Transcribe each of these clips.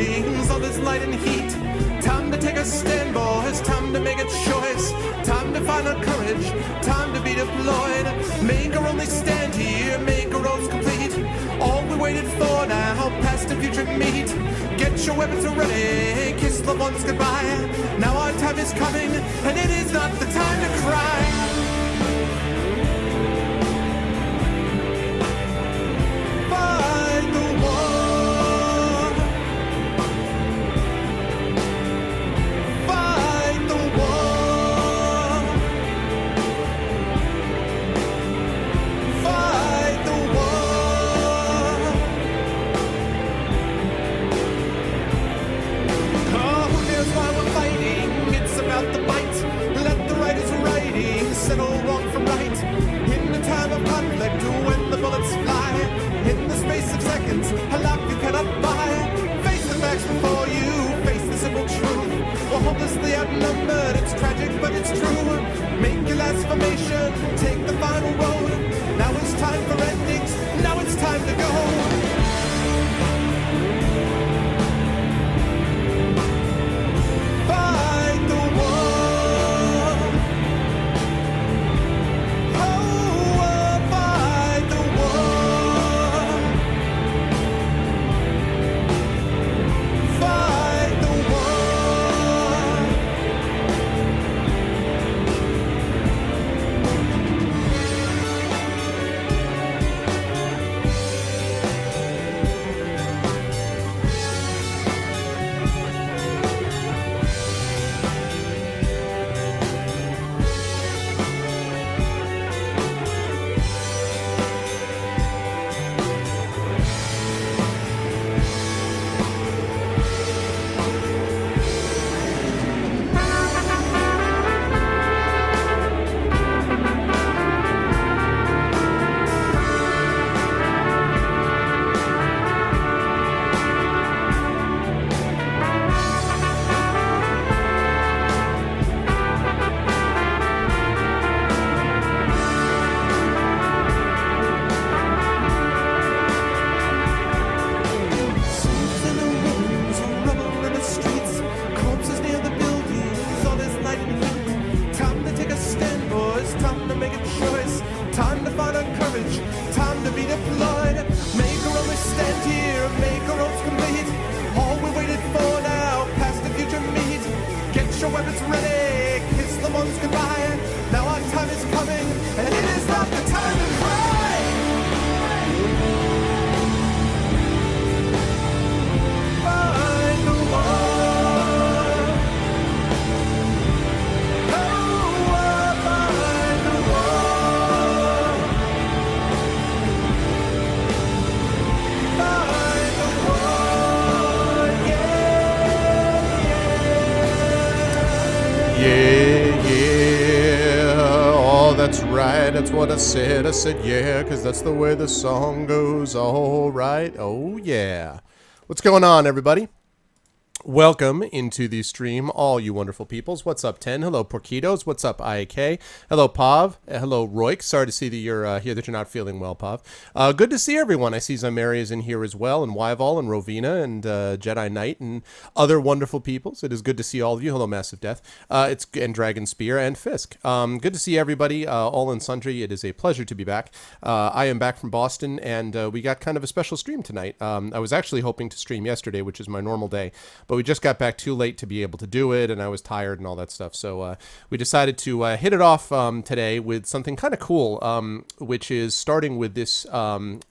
brings all this light and heat. Time to take a stand, boys, time to make a choice. Time to find our courage, time to be deployed. Make our only stand here, make our roads complete. All we waited for now, past and future meet. Get your weapons ready, kiss loved ones goodbye. Now our time is coming, and it is not the time to cry. Fight the war. Fight the war. Fight the war. Oh, who knows why we're fighting? It's about the fight. Let the writers writing settle wrong from right. In the time of conflict, when the bullets fly, in the space of seconds, a life you cannot buy. Face the facts before you, face the simple truth. We're hopelessly outnumbered, it's tragic but it's true. Make your last formation, take the final road. Now it's time for endings, now it's time to go. Fight the war. Oh, fight the war. Fight the war. Souls in the ruins, rubble in the streets, corpses near the buildings, all this light and heat. Time to take a stand, boys, time to make a choice. Time to find our courage, time to be deployed. Make our only stand here, make our roads complete. All we waited for now, past and future meet. Get your weapons ready, kiss the ones goodbye. Now our time is coming, and it is not the time to cry. Fight the war. Oh, fight the war. Fight the war. Yeah, yeah. Oh, that's right. That's what I said. I said, yeah, because that's the way the song goes. All right. Oh, yeah. What's going on, everybody? Welcome into the stream, all you wonderful peoples. What's up, 10? Hello, Porquitos. What's up, IAK? Hello, Pav. Hello, Roik. Sorry to see that you're here, that you're not feeling well, Pav. Good to see everyone. I see Zymeri is in here as well, and Wyval, and Rovina, and Jedi Knight, and other wonderful peoples. It is good to see all of you. Hello, Massive Death. And Dragon Spear, and Fisk. Good to see everybody, all in sundry. It is a pleasure to be back. I am back from Boston, and we got kind of a special stream tonight. I was actually hoping to stream yesterday, which is my normal day, but we just got back too late to be able to do it, and I was tired and all that stuff. So we decided to hit it off today with something kind of cool, which is starting with this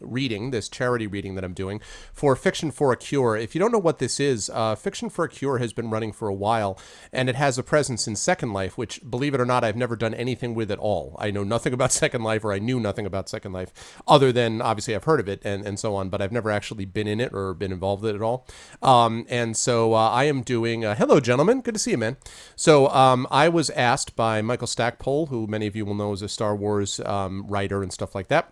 reading, this charity reading that I'm doing for Fiction for a Cure. If you don't know what this is, Fiction for a Cure has been running for a while, and it has a presence in Second Life, which, believe it or not, I've never done anything with at all. I know nothing about Second Life, or I knew nothing about Second Life, other than, obviously, I've heard of it and so on, but I've never actually been in it or been involved with it at all. And so I am doing, hello, gentlemen. Good to see you, man. So I was asked by Michael Stackpole, who many of you will know is a Star Wars writer and stuff like that.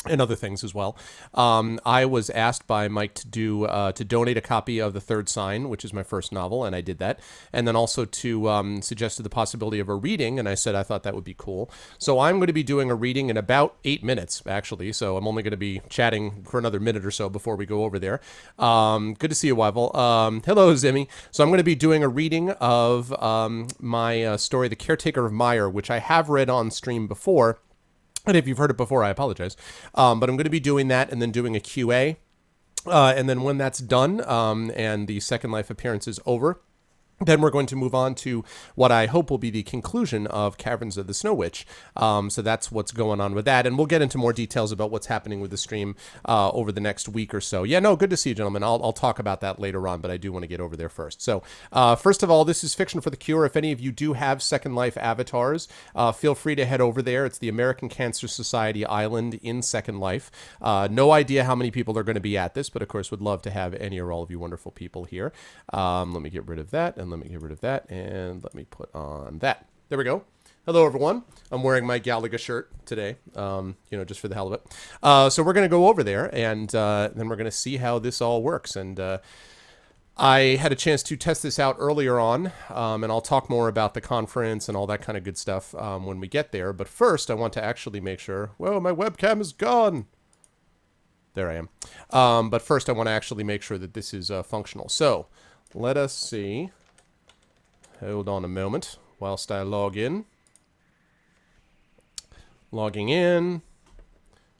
and other things as well. I was asked by Mike to donate a copy of The Third Sign, which is my first novel, and I did that. And then also to suggested the possibility of a reading, and I said I thought that would be cool. So I'm going to be doing a reading in about 8 minutes, actually. So I'm only going to be chatting for another minute or so before we go over there. Good to see you, Wyval. Hello, Zimmy. So I'm going to be doing a reading of my story, The Caretaker of Meyer, which I have read on stream before. And if you've heard it before, I apologize. But I'm going to be doing that and then doing a QA. And then when that's done and the Second Life appearance is over, then we're going to move on to what I hope will be the conclusion of Caverns of the Snow Witch. So that's what's going on with that. And we'll get into more details about what's happening with the stream over the next week or so. Yeah, no, good to see you, gentlemen. I'll talk about that later on, but I do want to get over there first. So first of all, this is Fiction for the Cure. If any of you do have Second Life avatars, feel free to head over there. It's the American Cancer Society Island in Second Life. No idea how many people are going to be at this, but of course would love to have any or all of you wonderful people here. Let me get rid of that, and let me get rid of that, and let me put on that. There we go. Hello, everyone. I'm wearing my Galaga shirt today, just for the hell of it. So we're going to go over there, and then we're going to see how this all works. And I had a chance to test this out earlier on, and I'll talk more about the conference and all that kind of good stuff when we get there. But first, I want to actually make sure... Whoa, my webcam is gone. There I am. But first, I want to actually make sure that this is functional. So let us see... Hold on a moment whilst I log in. Logging in.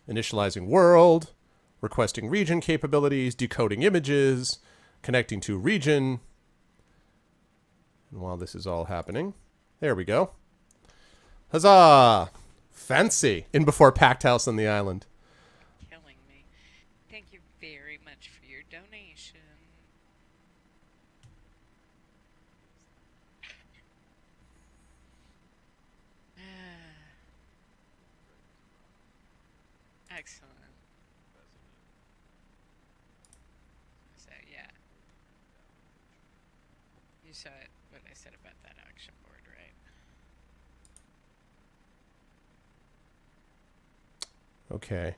Initializing world. Requesting region capabilities. Decoding images. Connecting to region. And while this is all happening, there we go. Huzzah! Fancy! In before Packed House on the island. Killing me. Thank you very much for your donation. Excellent. So, yeah. You saw it, what I said about that auction board, right? Okay.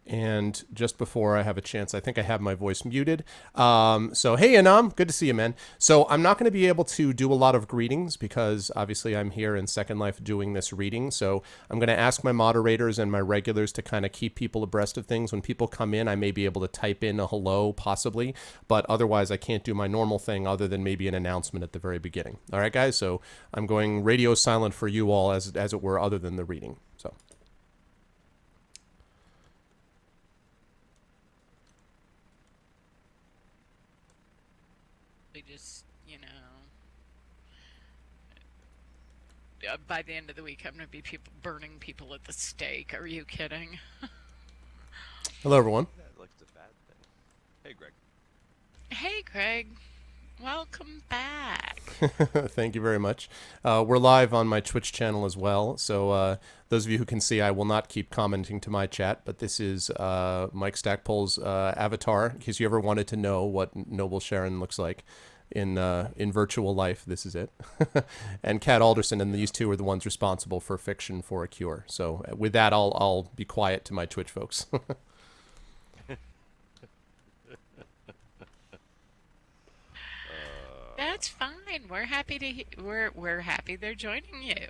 And just before I have a chance, I think I have my voice muted. So, hey, Anam, good to see you, man. So I'm not going to be able to do a lot of greetings because obviously I'm here in Second Life doing this reading. So I'm going to ask my moderators and my regulars to kind of keep people abreast of things. When people come in, I may be able to type in a hello, possibly. But otherwise, I can't do my normal thing other than maybe an announcement at the very beginning. All right, guys? So I'm going radio silent for you all, as it were, other than the reading. So. Just, by the end of the week, I'm going to be burning people at the stake. Are you kidding? Hello, everyone. That looks a bad thing. Hey, Greg. Hey, Greg. Welcome back. Thank you very much. We're live on my Twitch channel as well. So those of you who can see, I will not keep commenting to my chat, but this is Mike Stackpole's avatar. In case you ever wanted to know what Noble Sharon looks like in virtual life, this is it. And Kat Alderson, and these two are the ones responsible for Fiction for a Cure. So with that, I'll be quiet to my Twitch folks. That's fine. We're happy to we're happy they're joining you.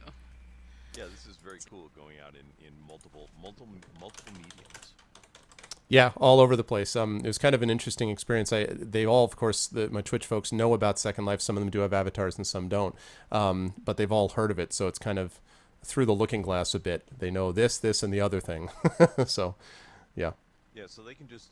Yeah, this is very cool going out in multiple mediums. Yeah, all over the place. It was kind of an interesting experience. They all, of course, my Twitch folks know about Second Life. Some of them do have avatars and some don't. But they've all heard of it, so it's kind of through the looking glass a bit. They know this, and the other thing. So, yeah. Yeah, so they can just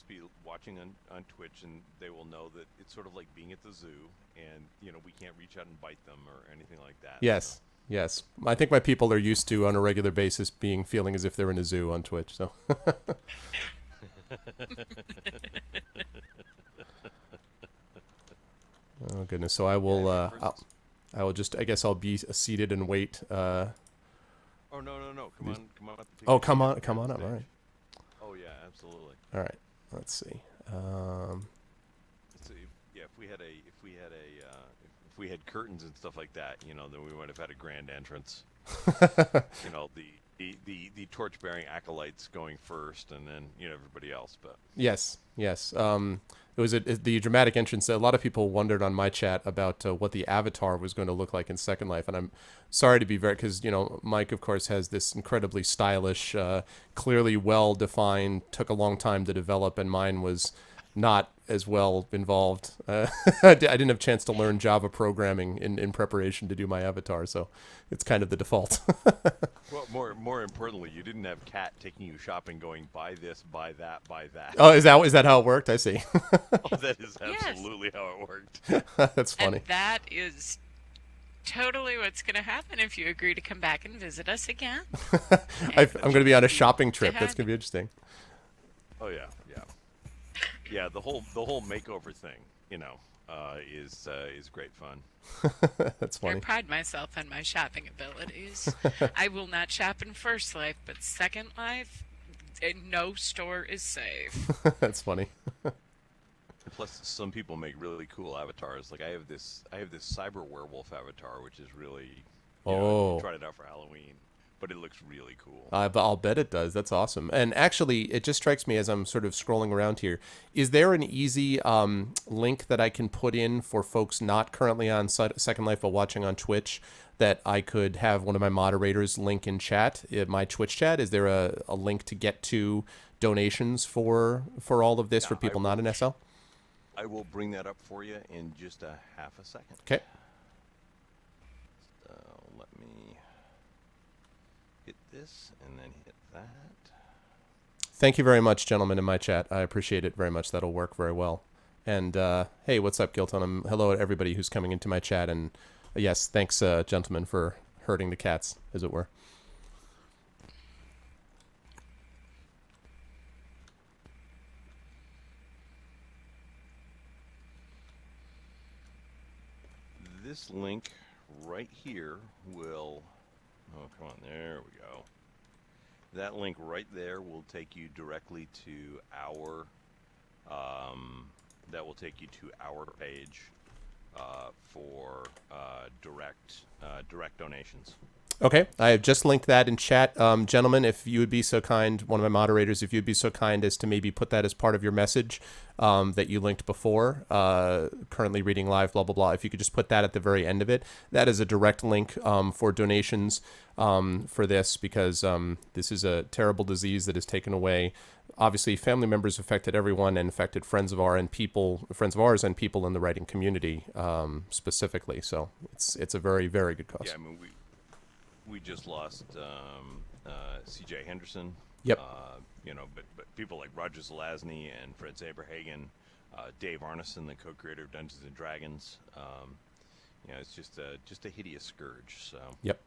be watching on Twitch, and they will know that it's sort of like being at the zoo, and we can't reach out and bite them or anything like that. Yes. So. Yes. I think my people are used to, on a regular basis, feeling as if they're in a zoo on Twitch. So. Oh goodness! So I will. I will just. I guess I'll be seated and wait. Oh no! Come on up. Oh, come on up. All right. Oh yeah, absolutely. All right. Let's see. Let's see. Yeah, if we had curtains and stuff like that, then we might have had a grand entrance. the torch-bearing acolytes going first, and then everybody else. But Yes, yes. It was the dramatic entrance. A lot of people wondered on my chat about what the avatar was going to look like in Second Life, and I'm sorry to be very, because Mike, of course, has this incredibly stylish, clearly well-defined, took a long time to develop, and mine was not as well involved. I didn't have a chance to learn Java programming in preparation to do my avatar, so it's kind of the default. well, more importantly, you didn't have Kat taking you shopping, going buy this, buy that, buy that. Oh, is that how it worked? I see. Oh, that is Yes. absolutely how it worked. That's funny. And that is totally what's going to happen if you agree to come back and visit us again. I'm going to be on a shopping trip. have That's going to be interesting. Oh yeah. Yeah, the whole makeover thing, is great fun. That's I funny. pride myself on my shopping abilities. I will not shop in First Life, but Second Life, no store is safe. That's funny. Plus, some people make really cool avatars. Like I have this cyber werewolf avatar, which is really, Oh. I tried it out for Halloween, but it looks really cool. But I'll bet it does. That's awesome. And actually, it just strikes me as I'm sort of scrolling around here. Is there an easy link that I can put in for folks not currently on Second Life but watching on Twitch that I could have one of my moderators link in chat, in my Twitch chat? Is there a link to get to donations for all of this Yeah, for people I not in SL? I will bring that up for you in just a half a second. Okay. So let me hit this and then hit that. Thank you very much, gentlemen, in my chat. I appreciate it very much. That'll work very well. And hey, what's up, Gilton? Hello to everybody who's coming into my chat. And yes, thanks, gentlemen, for herding the cats, as it were. This link right here will, oh, come on, there we go. That link right there will take you directly to our, that will take you to our page for direct donations. Okay, I have just linked that in chat. Gentlemen, if you would be so kind, one of my moderators, if you'd be so kind as to maybe put that as part of your message that you linked before, currently reading live, blah, blah, blah. If you could just put that at the very end of it. That is a direct link for donations for this, because this is a terrible disease that has taken away, obviously, family members affected everyone, and affected friends of ours and people in the writing community specifically. So it's a very, very good cause. Yeah, I mean, we just lost C.J. Henderson. Yep. But people like Roger Zelazny and Fred Saberhagen, Dave Arneson, the co-creator of Dungeons and Dragons. It's just a hideous scourge. So. Yep.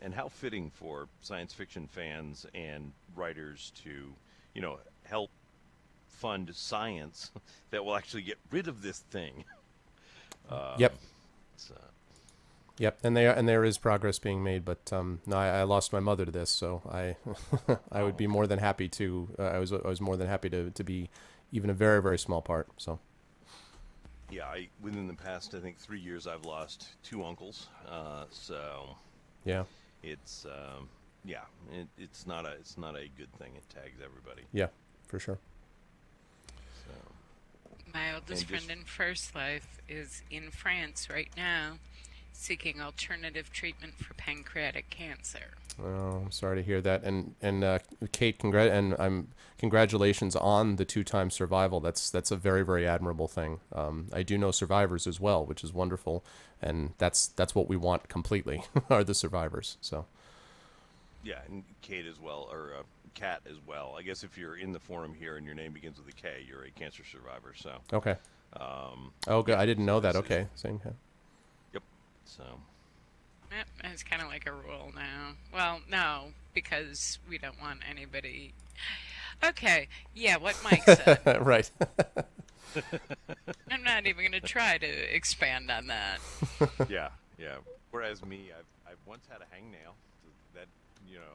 And how fitting for science fiction fans and writers to, help fund science that will actually get rid of this thing. Yep. So. Yep, and there is progress being made, but no, I lost my mother to this, so I would be more than happy to. I was more than happy to be even a very, very small part. So. Yeah, within the past, I think 3 years, I've lost 2 uncles. So. Yeah. It's it's not a good thing. It tags everybody. Yeah, for sure. So. My oldest And friend just- in First Life is in France right now, seeking alternative treatment for pancreatic cancer. Oh, I'm sorry to hear that. And Kate, congratulations on the 2-time survival. That's a very, very admirable thing. I do know survivors as well, which is wonderful, and that's what we want completely are the survivors. So. Yeah, and Kate as well, or Kat as well. I guess if you're in the forum here and your name begins with a K, you're a cancer survivor. So. Okay. Oh, good. I didn't know that. Okay, same kind. Yep. So. Yep, it's kind of like a rule now. Well, no, because we don't want anybody. Okay, yeah, what Mike said. Right. I'm not even going to try to expand on that. Yeah. Whereas me, I've once had a hangnail. That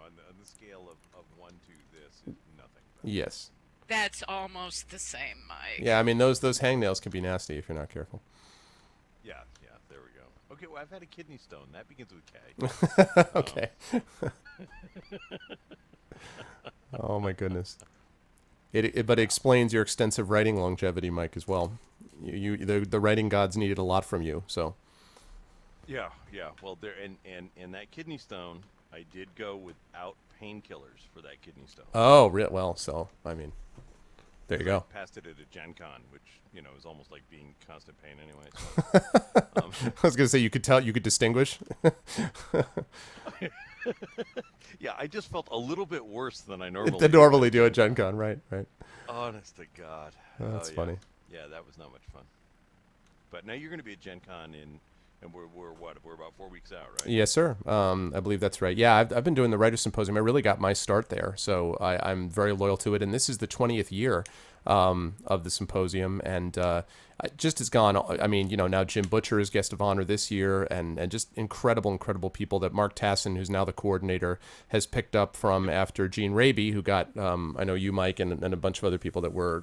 on the scale of 1 to this is nothing. But Yes. That's almost the same, Mike. Yeah, I mean those hangnails can be nasty if you're not careful. yeah, there we go. Okay, well, I've had a kidney stone. That begins with K. Okay. Oh my goodness. But it explains your extensive writing longevity, Mike, as well. The writing gods needed a lot from you, so. Yeah, yeah. Well, there and that kidney stone, I did go without painkillers for that kidney stone. Oh, well, so I mean, there you go. I passed it at a Gen Con, which is almost like being constant pain anyway. So. I was gonna say you could distinguish. Yeah, I just felt a little bit worse than I normally They normally do at Gen Con, right? Honest to God. That's yeah. funny. Yeah, that was not much fun. But now you're going to be at Gen Con and we're what? We're about 4 weeks out, right? Yes, sir. I believe that's right. Yeah, I've been doing the Writers Symposium. I really got my start there, so I'm very loyal to it. And this is the 20th year of the symposium, and just has gone. I mean, now Jim Butcher is guest of honor this year, and just incredible people that Mark Tassin, who's now the coordinator, has picked up from after Gene Raby, who got I know you, Mike, and a bunch of other people that were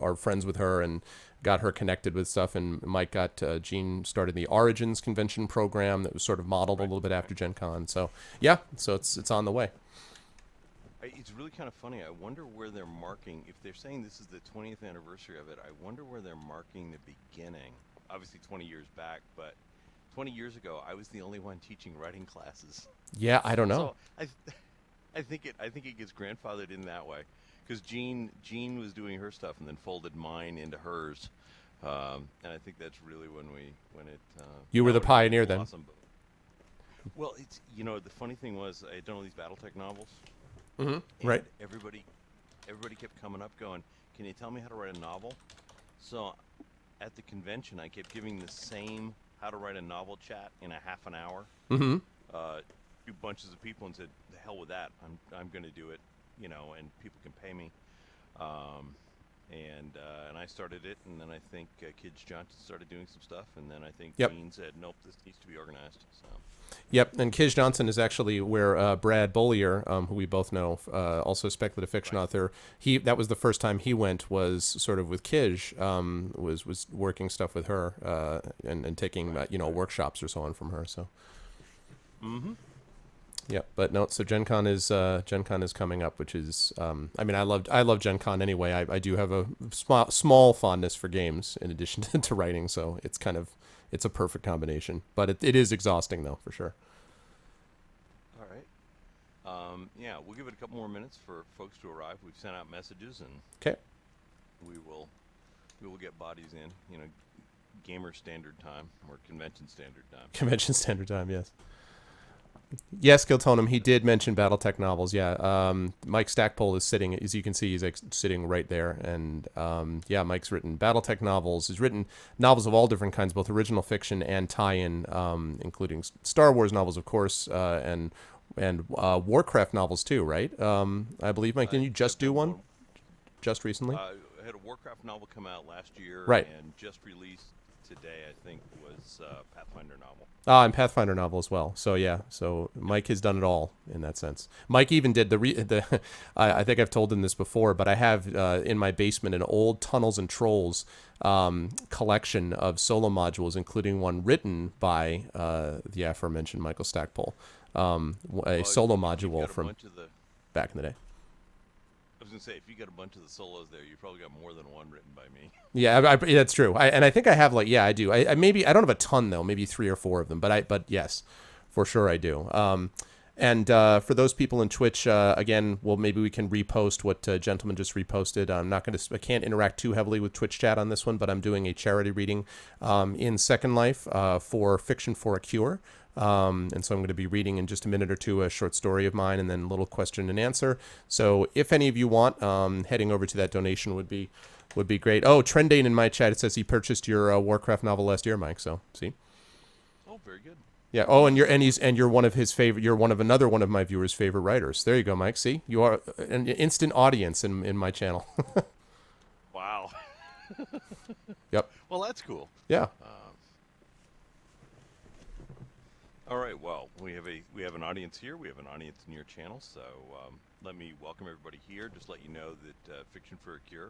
are friends with her and got her connected with stuff, and Mike got Gene started the Origins convention program that was sort of modeled a little bit after Gen Con. So yeah, so it's on the way. It's really kind of funny. I wonder where they're marking. If they're saying this is the 20th anniversary of it, I wonder where they're marking the beginning. Obviously 20 years back, but 20 years ago, I was the only one teaching writing classes. Yeah, I don't know. So I think it gets grandfathered in that way, because Jean was doing her stuff and then folded mine into hers, and I think that's really when it. You were the pioneer then. Awesome. Well, it's the funny thing was I had done all these BattleTech novels. Mm-hmm. And right. Everybody kept coming up going, "Can you tell me how to write a novel?" So at the convention, I kept giving the same how to write a novel chat in a half an hour. Mm-hmm. To bunches of people and said, "The hell with that! I'm going to do it," and people can pay me. And I started it, and then I think Kij Johnson started doing some stuff, and then I think Dean said, "Nope, this needs to be organized." So. Yep, and Kij Johnson is actually where Brad Bollier, who we both know, also speculative fiction author. That was the first time he went, was sort of with Kij, was working stuff with her and taking workshops or so on from her. So. Mm-hmm. Yeah, but no. So Gen Con is coming up, which is I mean I love Gen Con anyway. I do have a small fondness for games in addition to writing, so it's a perfect combination. But it is exhausting though, for sure. All right. Yeah, we'll give it a couple more minutes for folks to arrive. We've sent out messages, and okay, we will get bodies in. Gamer standard time or convention standard time. Convention standard time, yes. Yes, Giltonum, he did mention BattleTech novels. Yeah, Mike Stackpole is sitting, as you can see, he's sitting right there. And yeah, Mike's written BattleTech novels. He's written novels of all different kinds, both original fiction and tie-in, including Star Wars novels, of course, and Warcraft novels too, right? I believe, Mike, didn't you just do one just recently? I had a Warcraft novel come out last year, right? And just released today, I think, was Pathfinder novel. And Pathfinder novel as well. So yeah, so Mike has done it all in that sense. Mike even did the I think I've told him this before, but I have in my basement an old Tunnels and Trolls collection of solo modules, including one written by the aforementioned Michael Stackpole, solo module from back in the day. I was going to say, if you got a bunch of the solos there, you probably got more than one written by me. Yeah, that's true. And I think I have I do. I maybe I don't have a ton though, maybe 3 or 4 of them. But yes, for sure I do. And for those people in Twitch, again, well, maybe we can repost what Gentleman just reposted. I can't interact too heavily with Twitch chat on this one, but I'm doing a charity reading in Second Life for Fiction for a Cure. And so I'm going to be reading in just a minute or two a short story of mine and then a little question and answer. So if any of you want, heading over to that donation would be great. Oh, Trendane in my chat, it says he purchased your Warcraft novel last year, Mike. So see. Oh, very good. Yeah. Oh, and you're one of his favorite. You're another one of my viewers' favorite writers. There you go, Mike. See, you are an instant audience in my channel. Wow. Yep. Well, that's cool. Yeah. All right. Well, we have an audience here. We have an audience in your channel. So let me welcome everybody here. Just let you know that Fiction for a Cure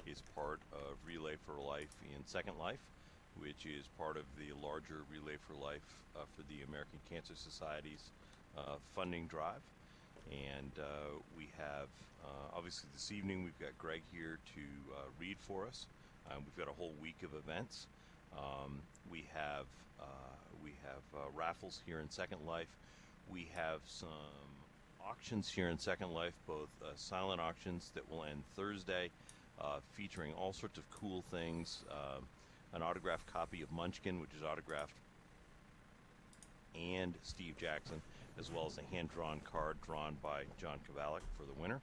is part of Relay for Life in Second Life. which is part of the larger Relay for Life for the American Cancer Society's funding drive. And we have, obviously this evening, we've got Greg here to read for us. We've got a whole week of events. We have raffles here in Second Life. We have some auctions here in Second Life, both silent auctions that will end Thursday, featuring all sorts of cool things. An autographed copy of Munchkin, which is autographed, and Steve Jackson, as well as a hand-drawn card drawn by John Kovalik for the winner.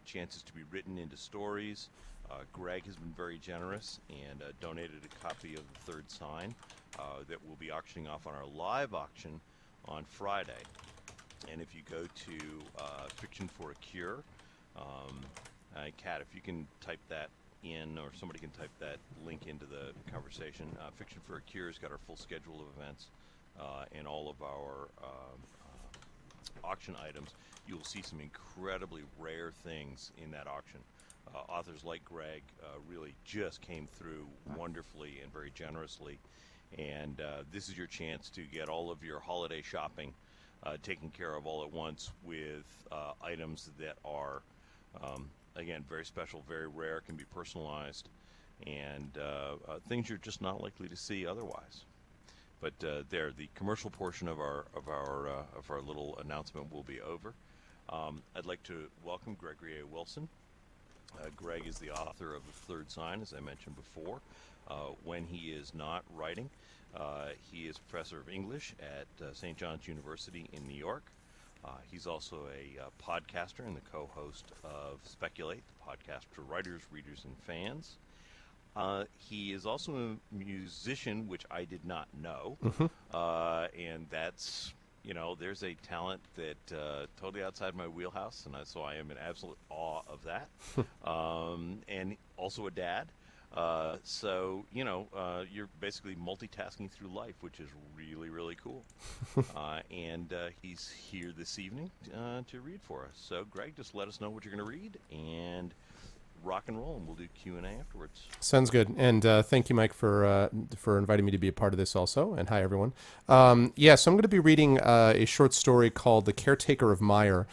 Chances to be written into stories. Greg has been very generous and donated a copy of The Third Sign that we'll be auctioning off on our live auction on Friday. And if you go to Fiction for a Cure, Kat, if you can type that in, or somebody can type that link into the conversation. Fiction for a Cure has got our full schedule of events and all of our auction items. You'll see some incredibly rare things in that auction. Authors like Greg really just came through wonderfully and very generously, and this is your chance to get all of your holiday shopping taken care of all at once with items that are again, very special, very rare, can be personalized, and things you're just not likely to see otherwise. But the commercial portion of our little announcement will be over. I'd like to welcome Gregory A. Wilson. Greg is the author of The Third Sign, as I mentioned before. When he is not writing, he is professor of English at St. John's University in New York. He's also a podcaster and the co-host of Speculate, the podcast for writers, readers, and fans. He is also a musician, which I did not know. And that's, there's a talent that totally outside my wheelhouse, and so I am in absolute awe of that. And also a dad. So, you're basically multitasking through life, which is really, really cool. And he's here this evening to read for us. So, Greg, just let us know what you're going to read, and rock and roll, and we'll do Q&A afterwards. Sounds good. And thank you, Mike, for inviting me to be a part of this also. And hi, everyone. So I'm going to be reading a short story called The Caretaker of Meyer,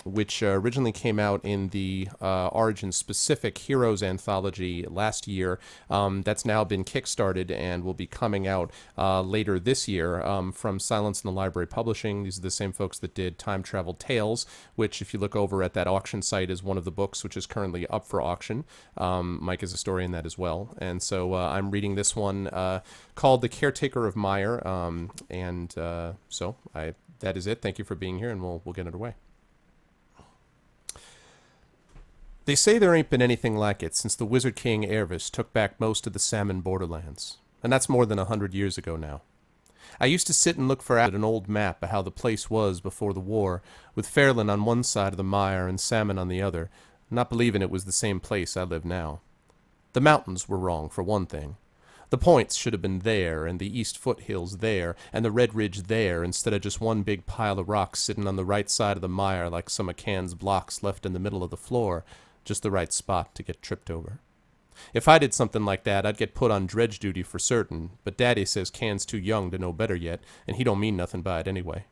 which originally came out in the Origin Specific Heroes anthology last year. That's now been kickstarted and will be coming out later this year from Silence in the Library Publishing. These are the same folks that did Time Travel Tales, which, if you look over at that auction site, is one of the books which is currently up for auction. Mike is a story in that as well. And so I'm reading this one called The Caretaker of Meyer. So that is it. Thank you for being here, and we'll get underway. They say there ain't been anything like it since the Wizard King Ervis took back most of the Salmon borderlands. And that's more than 100 years ago now. I used to sit and look at an old map of how the place was before the war, with Fairland on one side of the mire and Salmon on the other, not believing it was the same place I live now. The mountains were wrong, for one thing. The points should have been there, and the east foothills there, and the Red Ridge there, instead of just one big pile of rocks sitting on the right side of the mire like some of Can's blocks left in the middle of the floor, just the right spot to get tripped over. If I did something like that, I'd get put on dredge duty for certain, but Daddy says Can's too young to know better yet, and he don't mean nothing by it anyway.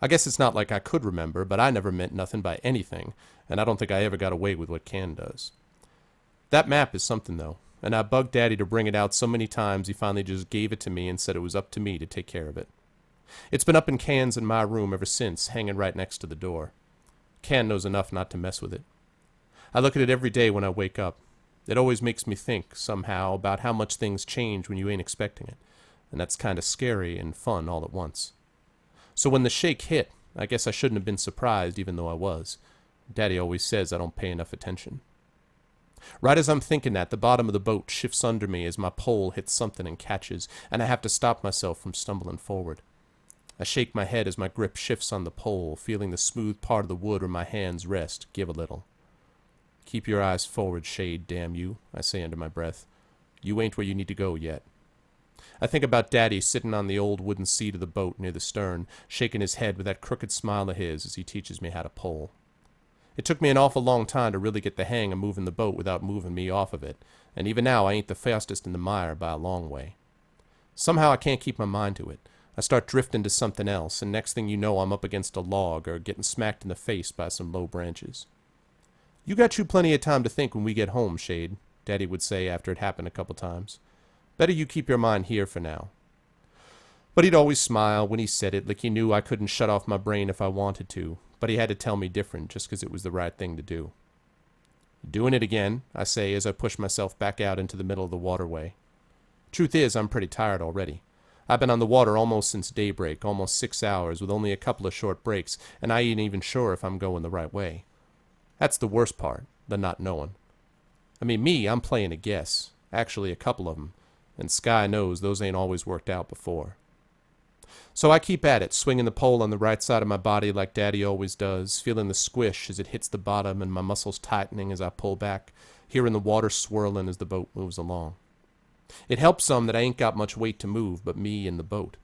I guess it's not like I could remember, but I never meant nothing by anything, and I don't think I ever got away with what Can does. That map is something, though, and I bugged Daddy to bring it out so many times he finally just gave it to me and said it was up to me to take care of it. It's been up in Can's in my room ever since, hanging right next to the door. Can knows enough not to mess with it. I look at it every day when I wake up. It always makes me think, somehow, about how much things change when you ain't expecting it, and that's kind of scary and fun all at once. So when the shake hit, I guess I shouldn't have been surprised, even though I was. Daddy always says I don't pay enough attention. Right as I'm thinking that, the bottom of the boat shifts under me as my pole hits something and catches, and I have to stop myself from stumbling forward. I shake my head as my grip shifts on the pole, feeling the smooth part of the wood where my hands rest give a little. Keep your eyes forward, Shade, damn you, I say under my breath. You ain't where you need to go yet. I think about Daddy sitting on the old wooden seat of the boat near the stern, shaking his head with that crooked smile of his as he teaches me how to pole. It took me an awful long time to really get the hang of moving the boat without moving me off of it, and even now I ain't the fastest in the mire by a long way. Somehow I can't keep my mind to it. I start drifting to something else, and next thing you know I'm up against a log or getting smacked in the face by some low branches. "You got you plenty of time to think when we get home, Shade," Daddy would say after it happened a couple times. "Better you keep your mind here for now." But he'd always smile when he said it, like he knew I couldn't shut off my brain if I wanted to, but he had to tell me different just 'cause it was the right thing to do. "Doing it again," I say as I push myself back out into the middle of the waterway. Truth is, I'm pretty tired already. I've been on the water almost since daybreak, almost 6 hours, with only a couple of short breaks, and I ain't even sure if I'm going the right way. That's the worst part, the not knowing. I mean, I'm playing a guess. Actually, a couple of them. And Sky knows those ain't always worked out before. So I keep at it, swinging the pole on the right side of my body like Daddy always does, feeling the squish as it hits the bottom and my muscles tightening as I pull back, hearing the water swirling as the boat moves along. It helps some that I ain't got much weight to move but me and the boat.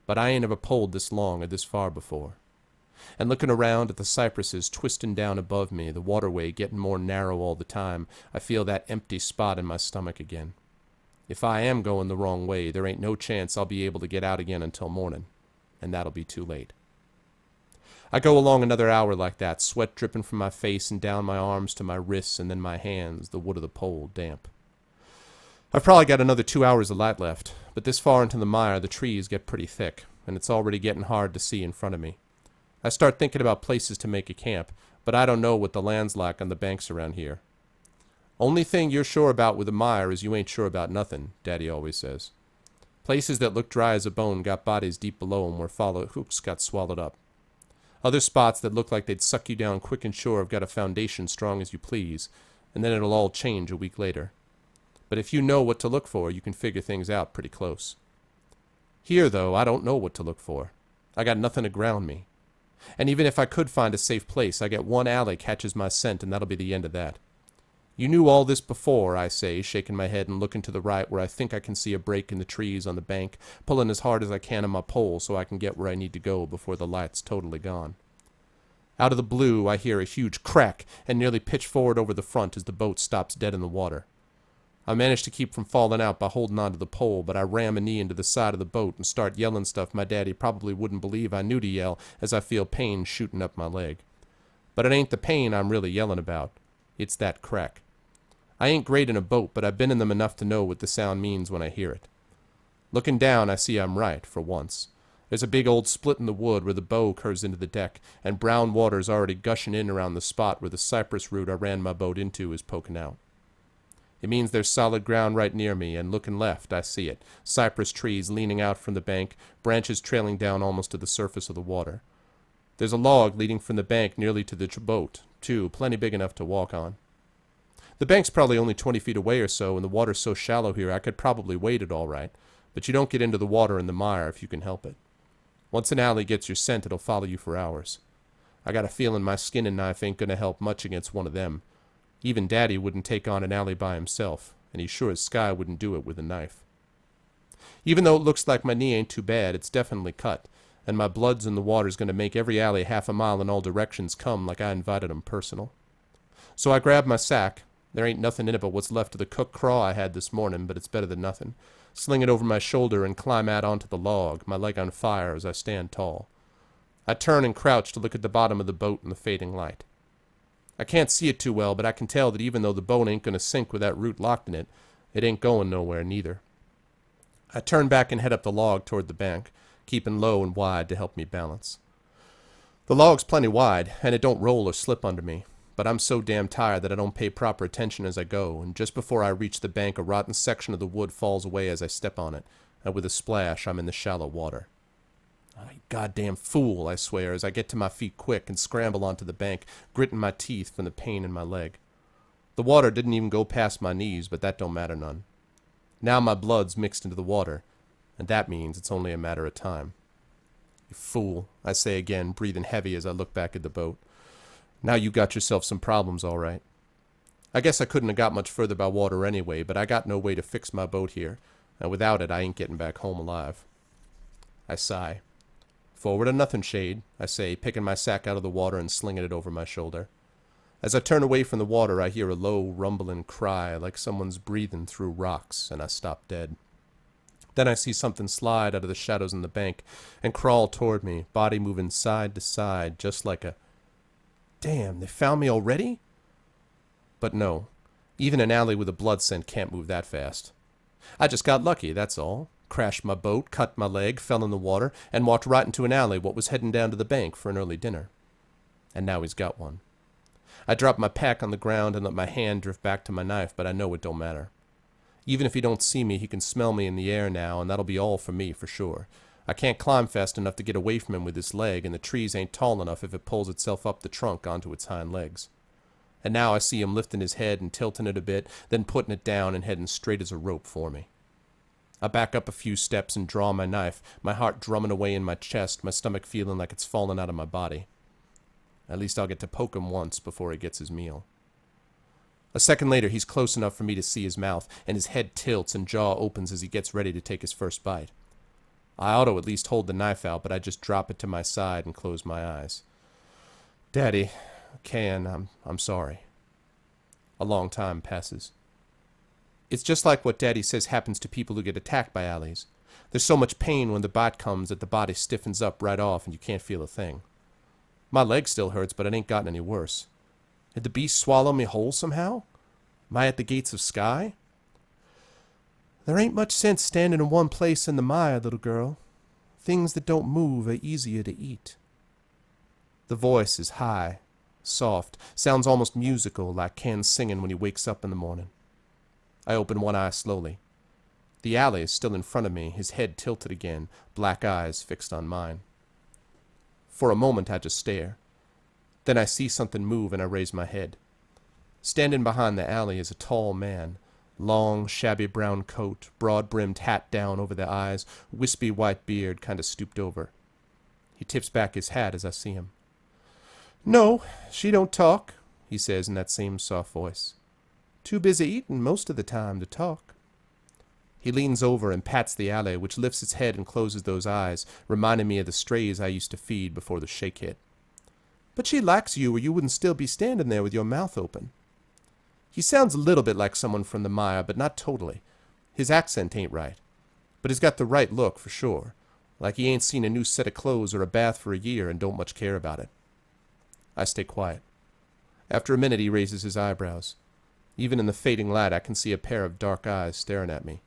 But I ain't ever pulled this long or this far before. And looking around at the cypresses twisting down above me, the waterway getting more narrow all the time, I feel that empty spot in my stomach again. If I am going the wrong way, there ain't no chance I'll be able to get out again until morning, and that'll be too late. I go along another hour like that, sweat dripping from my face and down my arms to my wrists and then my hands, the wood of the pole damp. I've probably got another 2 hours of light left, but this far into the mire the trees get pretty thick, and it's already getting hard to see in front of me. I start thinking about places to make a camp, but I don't know what the land's like on the banks around here. "Only thing you're sure about with the mire is you ain't sure about nothing," Daddy always says. Places that look dry as a bone got bodies deep below 'em where fallow hooks got swallowed up. Other spots that look like they'd suck you down quick and sure have got a foundation strong as you please, and then it'll all change a week later. But if you know what to look for, you can figure things out pretty close. Here, though, I don't know what to look for. I got nothing to ground me. And even if I could find a safe place, I get one alley catches my scent, and that'll be the end of that. "You knew all this before," I say, shaking my head and looking to the right where I think I can see a break in the trees on the bank, pulling as hard as I can on my pole so I can get where I need to go before the light's totally gone. Out of the blue, I hear a huge crack and nearly pitch forward over the front as the boat stops dead in the water. I manage to keep from falling out by holding onto the pole, but I ram a knee into the side of the boat and start yelling stuff my daddy probably wouldn't believe I knew to yell as I feel pain shooting up my leg. But it ain't the pain I'm really yelling about. It's that crack. I ain't great in a boat, but I've been in them enough to know what the sound means when I hear it. Looking down, I see I'm right, for once. There's a big old split in the wood where the bow curves into the deck, and brown water's already gushing in around the spot where the cypress root I ran my boat into is poking out. It means there's solid ground right near me, and looking left, I see it. Cypress trees leaning out from the bank, branches trailing down almost to the surface of the water. There's a log leading from the bank nearly to the boat, too, plenty big enough to walk on. The bank's probably only 20 feet away or so, and the water's so shallow here I could probably wade it all right, but you don't get into the water in the mire if you can help it. Once an alley gets your scent, it'll follow you for hours. I got a feeling my skinning knife ain't gonna help much against one of them. Even Daddy wouldn't take on an alley by himself, and he's sure as Sky wouldn't do it with a knife. Even though it looks like my knee ain't too bad, it's definitely cut, and my blood's in the water's gonna make every alley half a mile in all directions come like I invited 'em personal. So I grab my sack. There ain't nothing in it but what's left of the cooked craw I had this morning, but it's better than nothing. Sling it over my shoulder and climb out onto the log, my leg on fire as I stand tall. I turn and crouch to look at the bottom of the boat in the fading light. I can't see it too well, but I can tell that even though the boat ain't gonna sink with that root locked in it, it ain't going nowhere neither. I turn back and head up the log toward the bank, keeping low and wide to help me balance. The log's plenty wide, and it don't roll or slip under me, but I'm so damn tired that I don't pay proper attention as I go, and just before I reach the bank, a rotten section of the wood falls away as I step on it, and with a splash, I'm in the shallow water. I goddamn fool, I swear, as I get to my feet quick and scramble onto the bank, gritting my teeth from the pain in my leg. The water didn't even go past my knees, but that don't matter none. Now my blood's mixed into the water, and that means it's only a matter of time. You fool, I say again, breathing heavy as I look back at the boat. Now you got yourself some problems, all right. I guess I couldn't have got much further by water anyway, but I got no way to fix my boat here, and without it I ain't getting back home alive. I sigh. Forward or nothing, Shade, I say, picking my sack out of the water and slinging it over my shoulder. As I turn away from the water, I hear a low, rumbling cry like someone's breathing through rocks, and I stop dead. Then I see something slide out of the shadows in the bank and crawl toward me, body moving side to side, just like a... Damn, they found me already? But no, even an alley with a blood scent can't move that fast. I just got lucky, that's all. Crashed my boat, cut my leg, fell in the water, and walked right into an alley what was heading down to the bank for an early dinner. And now he's got one. I drop my pack on the ground and let my hand drift back to my knife, but I know it don't matter. Even if he don't see me, he can smell me in the air now, and that'll be all for me for sure. I can't climb fast enough to get away from him with this leg, and the trees ain't tall enough if it pulls itself up the trunk onto its hind legs. And now I see him lifting his head and tilting it a bit, then putting it down and heading straight as a rope for me. I back up a few steps and draw my knife, my heart drumming away in my chest, my stomach feeling like it's falling out of my body. At least I'll get to poke him once before he gets his meal. A second later, he's close enough for me to see his mouth, and his head tilts and jaw opens as he gets ready to take his first bite. I ought to at least hold the knife out, but I just drop it to my side and close my eyes. Daddy, Ken, I'm sorry. A long time passes. It's just like what Daddy says happens to people who get attacked by alleys. There's so much pain when the bite comes that the body stiffens up right off and you can't feel a thing. My leg still hurts, but it ain't gotten any worse. Did the beast swallow me whole somehow? Am I at the gates of Sky? There ain't much sense standing in one place in the mire, little girl. Things that don't move are easier to eat. The voice is high, soft, sounds almost musical, like Ken singing when he wakes up in the morning. I open one eye slowly. The alley is still in front of me, his head tilted again, black eyes fixed on mine. For a moment I just stare. Then I see something move and I raise my head. Standing behind the alley is a tall man. Long, shabby brown coat, broad-brimmed hat down over the eyes, wispy white beard kind of stooped over. He tips back his hat as I see him. "No, she don't talk," he says in that same soft voice. "Too busy eating most of the time to talk." He leans over and pats the alley, which lifts its head and closes those eyes, reminding me of the strays I used to feed before the shake hit. "But she likes you or you wouldn't still be standing there with your mouth open." He sounds a little bit like someone from the mire, but not totally. His accent ain't right. But he's got the right look, for sure. Like he ain't seen a new set of clothes or a bath for a year and don't much care about it. I stay quiet. After a minute he raises his eyebrows. Even in the fading light I can see a pair of dark eyes staring at me.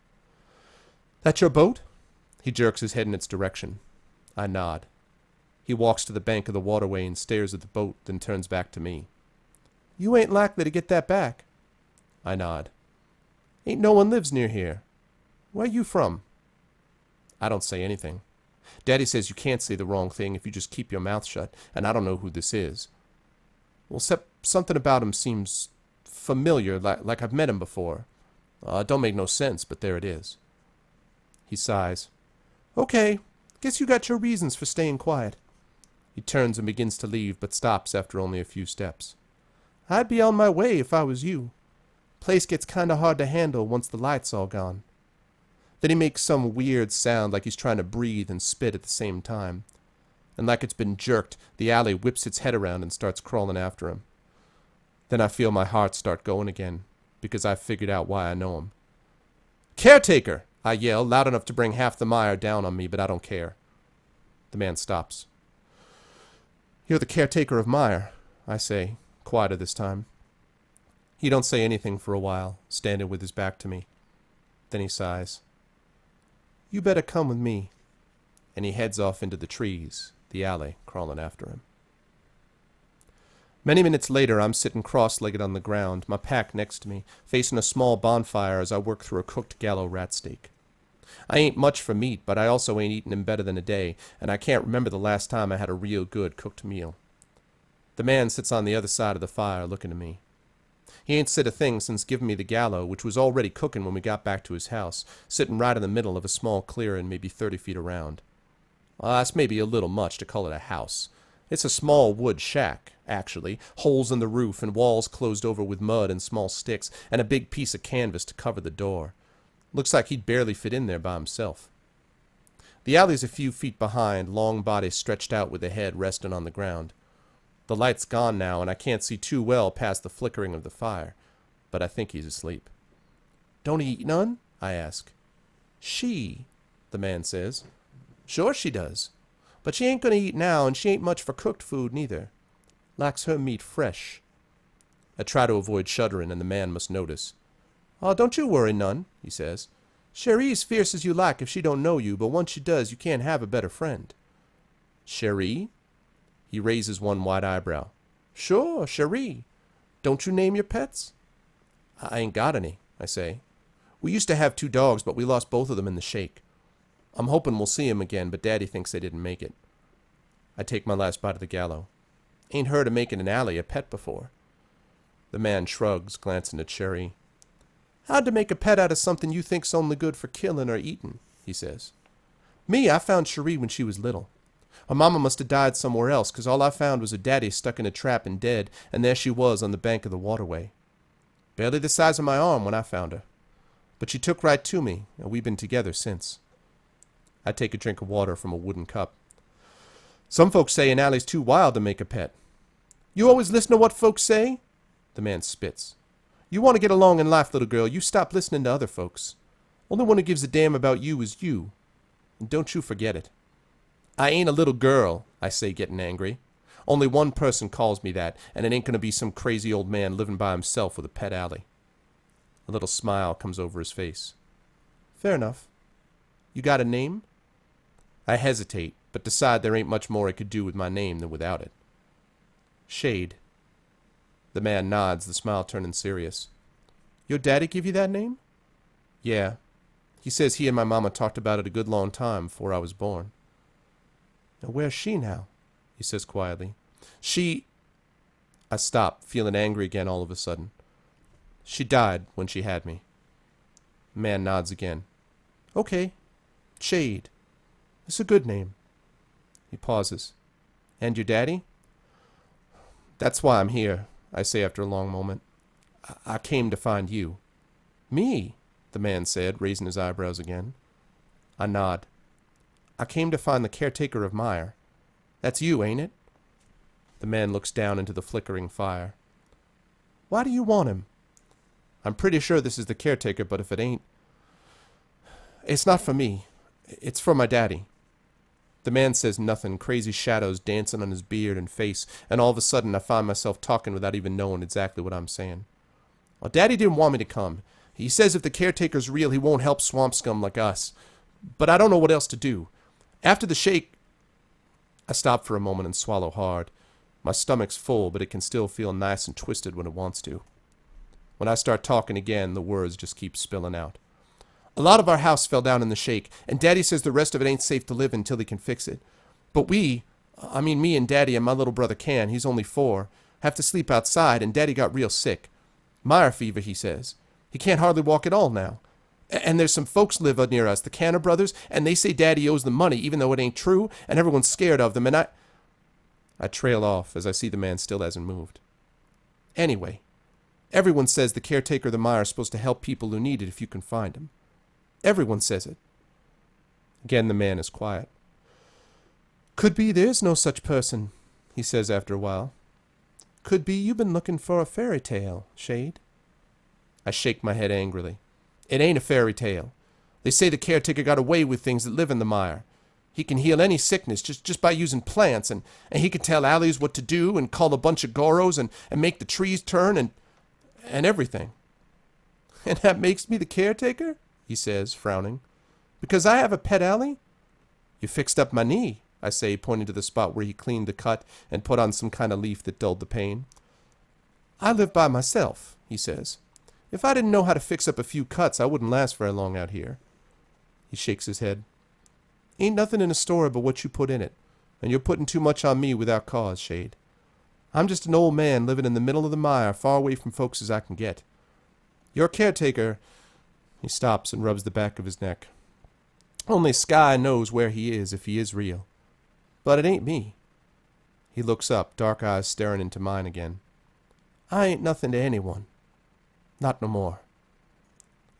"That your boat?" He jerks his head in its direction. I nod. He walks to the bank of the waterway and stares at the boat, then turns back to me. "You ain't likely to get that back." I nod. "Ain't no one lives near here. Where you from?" I don't say anything. Daddy says you can't say the wrong thing if you just keep your mouth shut, and I don't know who this is. Well, something about him seems familiar, like I've met him before. It don't make no sense, but there it is. He sighs. "Okay, guess you got your reasons for staying quiet." He turns and begins to leave, but stops after only a few steps. "I'd be on my way if I was you. Place gets kinda hard to handle once the light's all gone." Then he makes some weird sound like he's trying to breathe and spit at the same time. And like it's been jerked, the alley whips its head around and starts crawling after him. Then I feel my heart start going again, because I've figured out why I know him. "Caretaker!" I yell, loud enough to bring half the mire down on me, but I don't care. The man stops. "You're the caretaker of Mire," I say, quieter this time. He don't say anything for a while, standing with his back to me. Then he sighs. "You better come with me." And he heads off into the trees, the alley crawling after him. Many minutes later, I'm sitting cross-legged on the ground, my pack next to me, facing a small bonfire as I work through a cooked gallo rat steak. I ain't much for meat, but I also ain't eaten in better than a day, and I can't remember the last time I had a real good cooked meal. The man sits on the other side of the fire looking at me. He ain't said a thing since giving me the gallo, which was already cooking when we got back to his house, sitting right in the middle of a small clearing maybe 30 feet around. That's maybe a little much to call it a house. It's a small wood shack, actually, holes in the roof and walls closed over with mud and small sticks, and a big piece of canvas to cover the door. Looks like he'd barely fit in there by himself. The alley's a few feet behind, long body stretched out with the head resting on the ground. The light's gone now, and I can't see too well past the flickering of the fire, but I think he's asleep. Don't he eat none? I ask. She, the man says. Sure she does. But she ain't gonna eat now, and she ain't much for cooked food neither. Likes her meat fresh. I try to avoid shuddering, and the man must notice. Oh, don't you worry none, he says. Cherie's fierce as you like if she don't know you, but once she does, you can't have a better friend. Cherie? He raises one white eyebrow. Sure, Cherie. Don't you name your pets? I ain't got any, I say. We used to have 2 dogs, but we lost both of them in the shake. I'm hoping we'll see 'em again, but Daddy thinks they didn't make it. I take my last bite of the gallo. Ain't heard of making an alley a pet before. The man shrugs, glancing at Cherie. How'd to make a pet out of something you think's only good for killing or eating, he says. Me, I found Cherie when she was little. Her mama must have died somewhere else, 'cause all I found was her daddy stuck in a trap and dead, and there she was on the bank of the waterway. Barely the size of my arm when I found her. But she took right to me, and we've been together since. I take a drink of water from a wooden cup. Some folks say an alley's too wild to make a pet. You always listen to what folks say? The man spits. You want to get along in life, little girl, you stop listening to other folks. Only one who gives a damn about you is you. And don't you forget it. I ain't a little girl, I say, getting angry. Only one person calls me that, and it ain't gonna be some crazy old man living by himself with a pet alley. A little smile comes over his face. Fair enough. You got a name? I hesitate, but decide there ain't much more I could do with my name than without it. Shade. The man nods, the smile turning serious. Your daddy give you that name? Yeah. He says he and my mama talked about it a good long time before I was born. Now where's she now? He says quietly. She... I stop, feeling angry again all of a sudden. She died when she had me. The man nods again. Okay. Shade. It's a good name. He pauses. And your daddy? That's why I'm here, I say after a long moment. I came to find you. Me? The man said, raising his eyebrows again. I nod. I came to find the caretaker of Meyer. That's you, ain't it? The man looks down into the flickering fire. Why do you want him? I'm pretty sure this is the caretaker, but if it ain't... It's not for me. It's for my daddy. The man says nothing, crazy shadows dancing on his beard and face, and all of a sudden I find myself talking without even knowing exactly what I'm saying. Well, Daddy didn't want me to come. He says if the caretaker's real, he won't help swamp scum like us. But I don't know what else to do. After the shake... I stop for a moment and swallow hard. My stomach's full, but it can still feel nice and twisted when it wants to. When I start talking again, the words just keep spilling out. A lot of our house fell down in the shake, and Daddy says the rest of it ain't safe to live in until he can fix it. But me and Daddy and my little brother Can, he's only 4, have to sleep outside, and Daddy got real sick. Meyer fever, he says. He can't hardly walk at all now. And there's some folks live near us, the Canner brothers, and they say Daddy owes them money, even though it ain't true, and everyone's scared of them, and I trail off as I see the man still hasn't moved. Anyway, everyone says the caretaker of the Meyer is supposed to help people who need it if you can find him. Everyone says it. Again the man is quiet. Could be there's no such person, he says after a while. Could be you've been looking for a fairy tale, Shade. I shake my head angrily. It ain't a fairy tale. They say the caretaker got away with things that live in the mire. He can heal any sickness just by using plants, and he can tell alleys what to do, and call a bunch of goros, and make the trees turn, and everything. And that makes me the caretaker? He says, frowning. Because I have a pet alley? You fixed up my knee, I say, pointing to the spot where he cleaned the cut and put on some kind of leaf that dulled the pain. I live by myself, he says. If I didn't know how to fix up a few cuts, I wouldn't last very long out here. He shakes his head. Ain't nothing in a story but what you put in it, and you're putting too much on me without cause, Shade. I'm just an old man living in the middle of the mire, far away from folks as I can get. Your caretaker... He stops and rubs the back of his neck. Only Sky knows where he is if he is real. But it ain't me. He looks up, dark eyes staring into mine again. I ain't nothing to anyone. Not no more.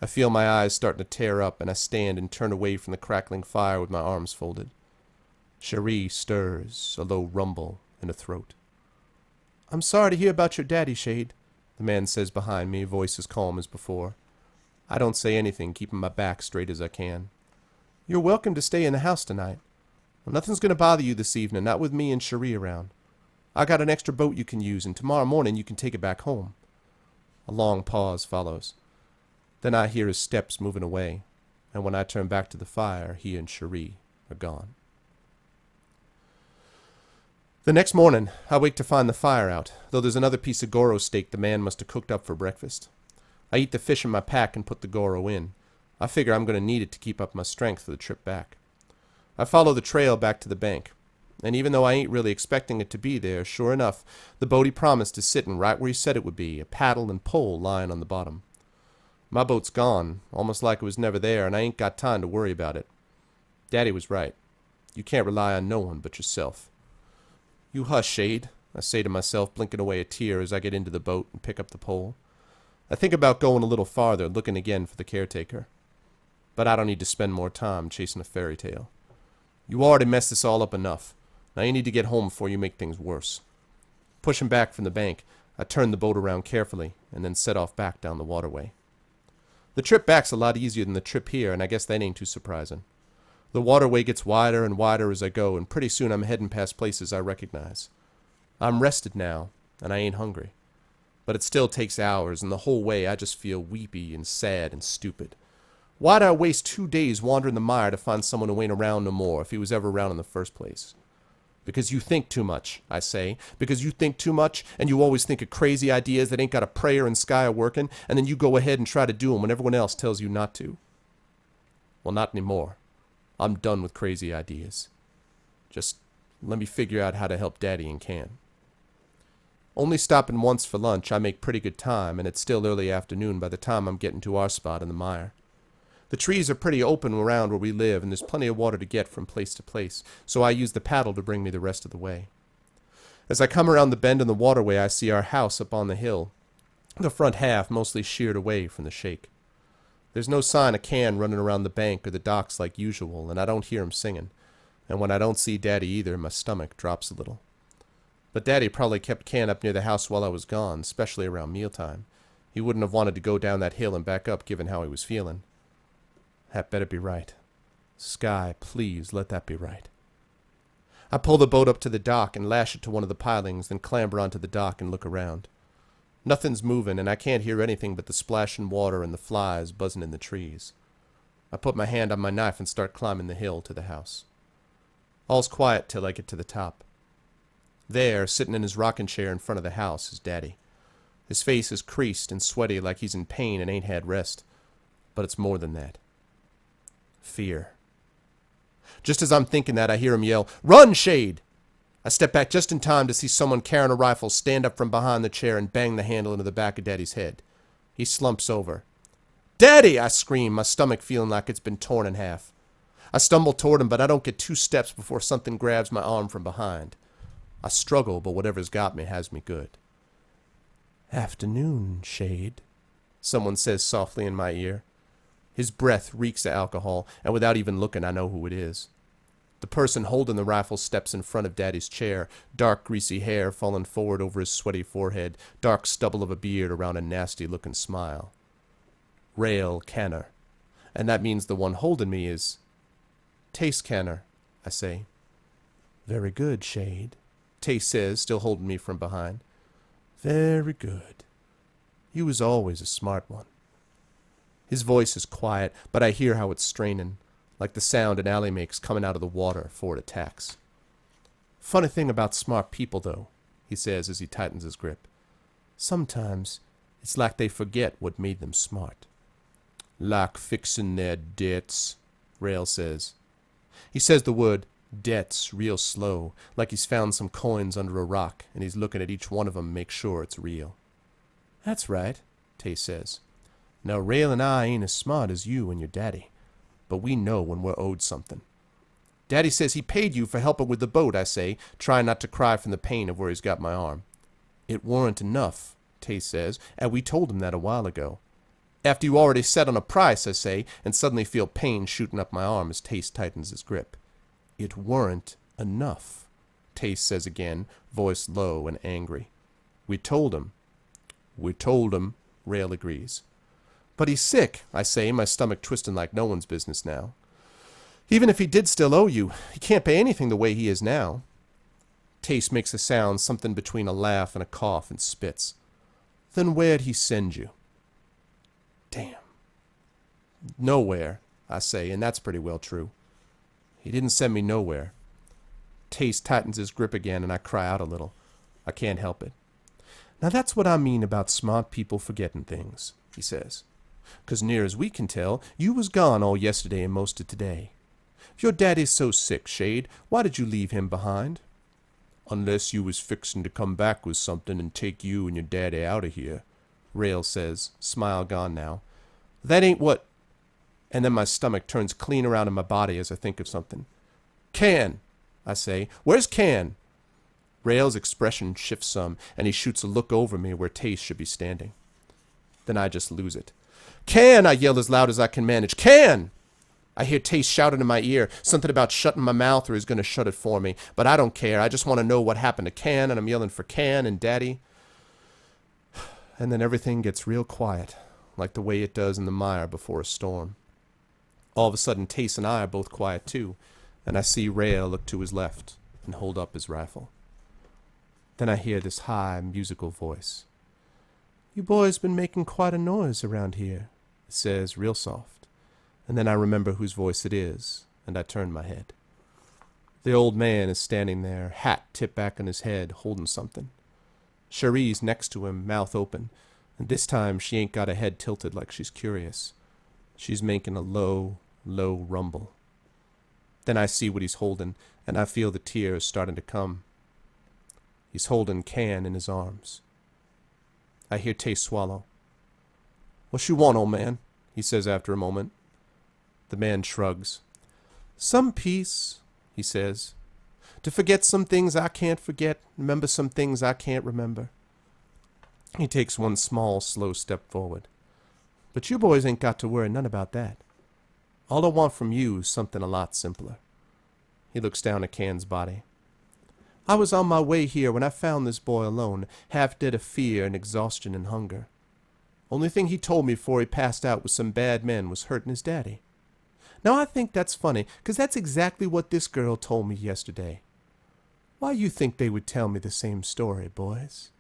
I feel my eyes starting to tear up, and I stand and turn away from the crackling fire with my arms folded. Cherie stirs, a low rumble in her throat. I'm sorry to hear about your daddy, Shade, the man says behind me, voice as calm as before. I don't say anything, keeping my back straight as I can. You're welcome to stay in the house tonight. Well, nothing's going to bother you this evening, not with me and Cherie around. I got an extra boat you can use, and tomorrow morning you can take it back home. A long pause follows. Then I hear his steps moving away, and when I turn back to the fire, he and Cherie are gone. The next morning, I wake to find the fire out, though there's another piece of Goro steak the man must have cooked up for breakfast. I eat the fish in my pack and put the Goro in. I figure I'm going to need it to keep up my strength for the trip back. I follow the trail back to the bank, and even though I ain't really expecting it to be there, sure enough, the boat he promised is sitting right where he said it would be, a paddle and pole lying on the bottom. My boat's gone, almost like it was never there, and I ain't got time to worry about it. Daddy was right. You can't rely on no one but yourself. You hush, Shade, I say to myself, blinking away a tear as I get into the boat and pick up the pole. I think about going a little farther, looking again for the caretaker. But I don't need to spend more time chasing a fairy tale. You already messed this all up enough. Now you need to get home before you make things worse. Pushing back from the bank, I turn the boat around carefully and then set off back down the waterway. The trip back's a lot easier than the trip here, and I guess that ain't too surprising. The waterway gets wider and wider as I go, and pretty soon I'm heading past places I recognize. I'm rested now, and I ain't hungry. But it still takes hours, and the whole way I just feel weepy and sad and stupid. Why'd I waste 2 days wandering the mire to find someone who ain't around no more, if he was ever around in the first place? Because you think too much, I say. Because you think too much, and you always think of crazy ideas that ain't got a prayer and sky a-working, and then you go ahead and try to do 'em when everyone else tells you not to. Well, not anymore. I'm done with crazy ideas. Just let me figure out how to help Daddy and can. Only stopping once for lunch, I make pretty good time, and it's still early afternoon by the time I'm getting to our spot in the mire. The trees are pretty open around where we live, and there's plenty of water to get from place to place, so I use the paddle to bring me the rest of the way. As I come around the bend in the waterway, I see our house up on the hill, the front half mostly sheared away from the shake. There's no sign of Can running around the bank or the docks like usual, and I don't hear him singing. And when I don't see Daddy either, my stomach drops a little. But Daddy probably kept Can up near the house while I was gone, especially around mealtime. He wouldn't have wanted to go down that hill and back up given how he was feeling. That better be right. Sky, please let that be right. I pull the boat up to the dock and lash it to one of the pilings, then clamber onto the dock and look around. Nothing's moving, and I can't hear anything but the splashing water and the flies buzzing in the trees. I put my hand on my knife and start climbing the hill to the house. All's quiet till I get to the top. There, sitting in his rocking chair in front of the house, is Daddy. His face is creased and sweaty like he's in pain and ain't had rest. But it's more than that. Fear. Just as I'm thinking that, I hear him yell, "Run, Shade!" I step back just in time to see someone carrying a rifle stand up from behind the chair and bang the handle into the back of Daddy's head. He slumps over. "Daddy!" I scream, my stomach feeling like it's been torn in half. I stumble toward him, but I don't get 2 steps before something grabs my arm from behind. I struggle, but whatever's got me has me good. "Afternoon, Shade," someone says softly in my ear. His breath reeks of alcohol, and without even looking, I know who it is. The person holding the rifle steps in front of Daddy's chair, dark greasy hair falling forward over his sweaty forehead, dark stubble of a beard around a nasty-looking smile. Rael Canner. And that means the one holding me is... "Tace Canner," I say. "Very good, Shade," Tace says, still holding me from behind. "Very good. You was always a smart one." His voice is quiet, but I hear how it's straining, like the sound an alley makes coming out of the water before it attacks. "Funny thing about smart people, though," he says as he tightens his grip. "Sometimes it's like they forget what made them smart." "Like fixing their debts," Rael says. He says the word debts real slow, like he's found some coins under a rock, and he's looking at each one of 'em to make sure it's real. "That's right," Tace says. "Now, Rael and I ain't as smart as you and your daddy, but we know when we're owed something." "Daddy says he paid you for helping with the boat," I say, trying not to cry from the pain of where he's got my arm. "It warn't enough," Tace says, "and we told him that a while ago." "After you already set on a price," I say, and suddenly feel pain shooting up my arm as Tace tightens his grip. "It weren't enough," Tace says again, voice low and angry. We told him. We told him, Rail agrees. But he's sick, I say, my stomach twisting like no one's business now. Even if he did still owe you, he can't pay anything the way he is now. Tace makes a sound, something between a laugh and a cough, and spits. Then where'd he send you? Damn. Nowhere, I say, and that's pretty well true. He didn't send me nowhere. Tace tightens his grip again, and I cry out a little. I can't help it. Now that's what I mean about smart people forgetting things, he says. 'Cause near as we can tell, you was gone all yesterday and most of today. If your daddy's so sick, Shade, why did you leave him behind? Unless you was fixin' to come back with something and take you and your daddy out of here, Rail says, smile gone now. That ain't what... And then my stomach turns clean around in my body as I think of something. Can, I say. Where's Can? Rail's expression shifts some, and he shoots a look over me where Tace should be standing. Then I just lose it. Can, I yell as loud as I can manage. Can! I hear Tace shouting in my ear, something about shutting my mouth or he's going to shut it for me. But I don't care. I just want to know what happened to Can, and I'm yelling for Can and Daddy. And then everything gets real quiet, like the way it does in the mire before a storm. All of a sudden, Tace and I are both quiet too, and I see Rail look to his left and hold up his rifle. Then I hear this high, musical voice. You boys been making quite a noise around here, it says real soft. And then I remember whose voice it is, and I turn my head. The old man is standing there, hat tipped back on his head, holding something. Cherie's next to him, mouth open, and this time she ain't got a head tilted like she's curious. She's making a low, low rumble. Then I see what he's holding, and I feel the tears starting to come. He's holding Can in his arms. I hear Tace swallow. What you want, old man? He says after a moment. The man shrugs. Some peace, he says. To forget some things I can't forget, remember some things I can't remember. He takes one small, slow step forward. But you boys ain't got to worry none about that. All I want from you is something a lot simpler. He looks down at Can's body. I was on my way here when I found this boy alone, half dead of fear and exhaustion and hunger. Only thing he told me before he passed out was some bad men was hurting his daddy. Now I think that's funny, 'cause that's exactly what this girl told me yesterday. Why you think they would tell me the same story, boys?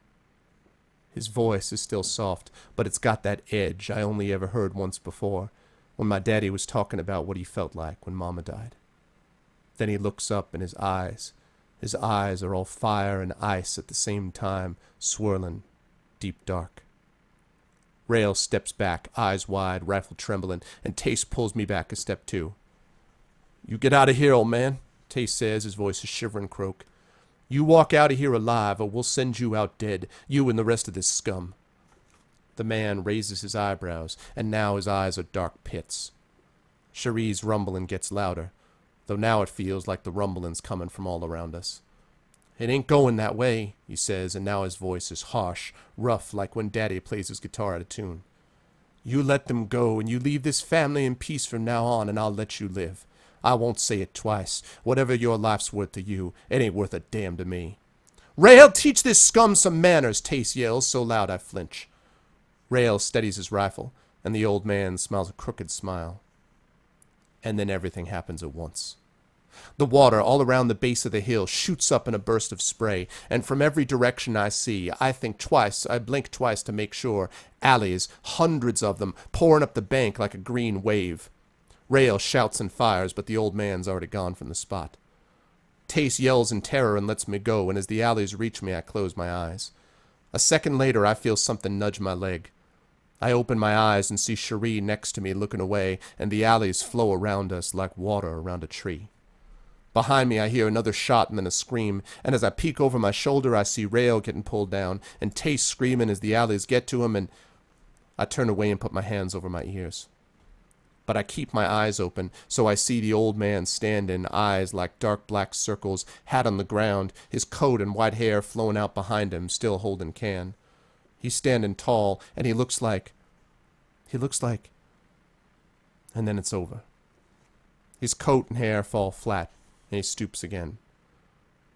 His voice is still soft, but it's got that edge I only ever heard once before, when my daddy was talking about what he felt like when Mama died. Then he looks up, and his eyes are all fire and ice at the same time, swirling, deep dark. Rail steps back, eyes wide, rifle trembling, and Tace pulls me back a step too. You get out of here, old man, Tace says, his voice a shivering croak. You walk out of here alive, or we'll send you out dead, you and the rest of this scum. The man raises his eyebrows, and now his eyes are dark pits. Cherie's rumbling gets louder, though now it feels like the rumbling's coming from all around us. It ain't going that way, he says, and now his voice is harsh, rough, like when Daddy plays his guitar out of tune. You let them go, and you leave this family in peace from now on, and I'll let you live. I won't say it twice. Whatever your life's worth to you, it ain't worth a damn to me. Rail, teach this scum some manners, Tace yells so loud I flinch. Rail steadies his rifle, and the old man smiles a crooked smile. And then everything happens at once. The water all around the base of the hill shoots up in a burst of spray, and from every direction I see, I blink twice to make sure, alleys, hundreds of them, pouring up the bank like a green wave. Rail shouts and fires, but the old man's already gone from the spot. Tace yells in terror and lets me go, and as the alleys reach me, I close my eyes. A second later, I feel something nudge my leg. I open my eyes and see Cherie next to me looking away, and the alleys flow around us like water around a tree. Behind me, I hear another shot and then a scream, and as I peek over my shoulder, I see Rail getting pulled down, and Tace screaming as the alleys get to him, and I turn away and put my hands over my ears. But I keep my eyes open, so I see the old man standing, eyes like dark black circles, hat on the ground, his coat and white hair flowing out behind him, still holding Can. He's standing tall, and he looks like... And then it's over. His coat and hair fall flat, and he stoops again.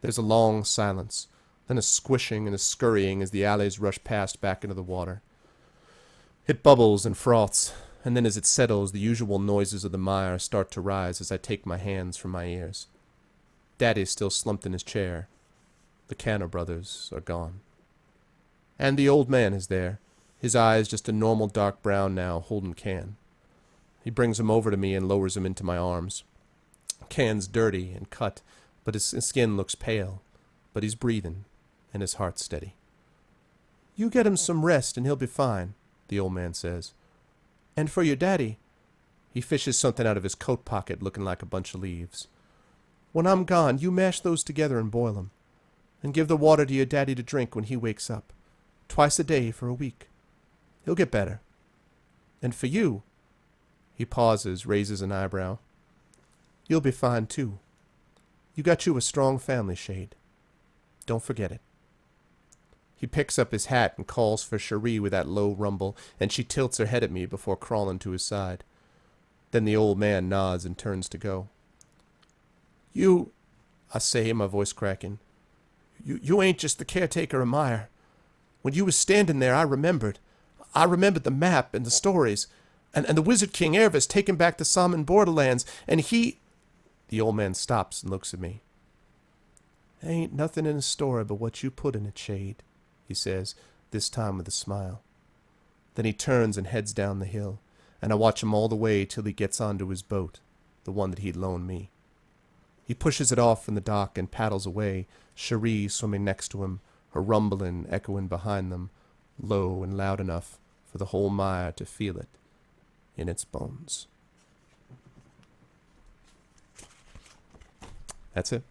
There's a long silence. then a squishing and a scurrying as the alleys rush past back into the water. It bubbles and froths, and then as it settles, the usual noises of the mire start to rise as I take my hands from my ears. Daddy's still slumped in his chair. The Canner brothers are gone. And the old man is there, his eyes just a normal dark brown now, holding Can. He brings him over to me and lowers him into my arms. Can's dirty and cut, but his skin looks pale, but he's breathing, and his heart's steady. You get him some rest and he'll be fine, the old man says. And for your daddy, he fishes something out of his coat pocket looking like a bunch of leaves. When I'm gone, you mash those together and boil 'em, and give the water to your daddy to drink when he wakes up, twice a day for a week. He'll get better. And for you, he pauses, raises an eyebrow. You'll be fine too. You got you a strong family, Shade. Don't forget it. He picks up his hat and calls for Cherie with that low rumble, and she tilts her head at me before crawling to his side. Then the old man nods and turns to go. You, I say, my voice cracking, you ain't just the caretaker of Mire. When you was standing there, I remembered. I remembered the map and the stories, and the Wizard King Ervis taking back the Salmon borderlands, and he... The old man stops and looks at me. Ain't nothing in a story but what you put in it, Shade, he says, this time with a smile. Then he turns and heads down the hill, and I watch him all the way till he gets onto his boat, the one that he'd loaned me. He pushes it off from the dock and paddles away, Cherie swimming next to him, her rumbling echoing behind them, low and loud enough for the whole mire to feel it in its bones. That's it.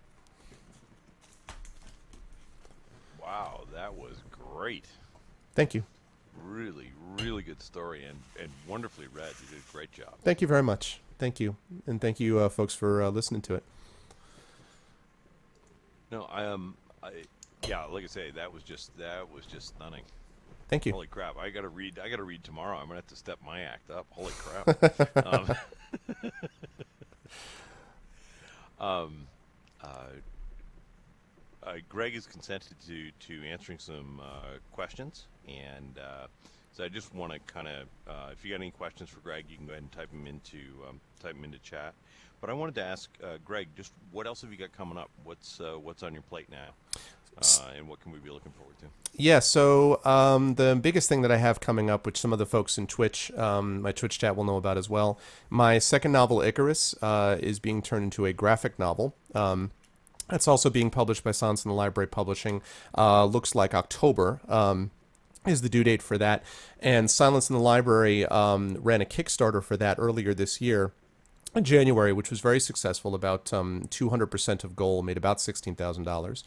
Wow, that was great. Thank you. Really, really good story and wonderfully read. You did a great job. Thank you very much. Thank you. And thank you, folks, for listening to it. No, yeah, like I say, that was just stunning. Thank you. Holy crap! I gotta read tomorrow. I'm gonna have to step my act up. Holy crap! Greg has consented to answering some questions, and so I just want to kind of, if you got any questions for Greg, you can go ahead and type them into chat. But I wanted to ask Greg, just what else have you got coming up? What's on your plate now, and what can we be looking forward to? Yeah, so the biggest thing that I have coming up, which some of the folks in Twitch, my Twitch chat will know about as well, my second novel, Icarus, is being turned into a graphic novel. It's also being published by Silence in the Library Publishing. Looks like October is the due date for that. And Silence in the Library ran a Kickstarter for that earlier this year, in January, which was very successful, about 200% of goal, made about $16,000.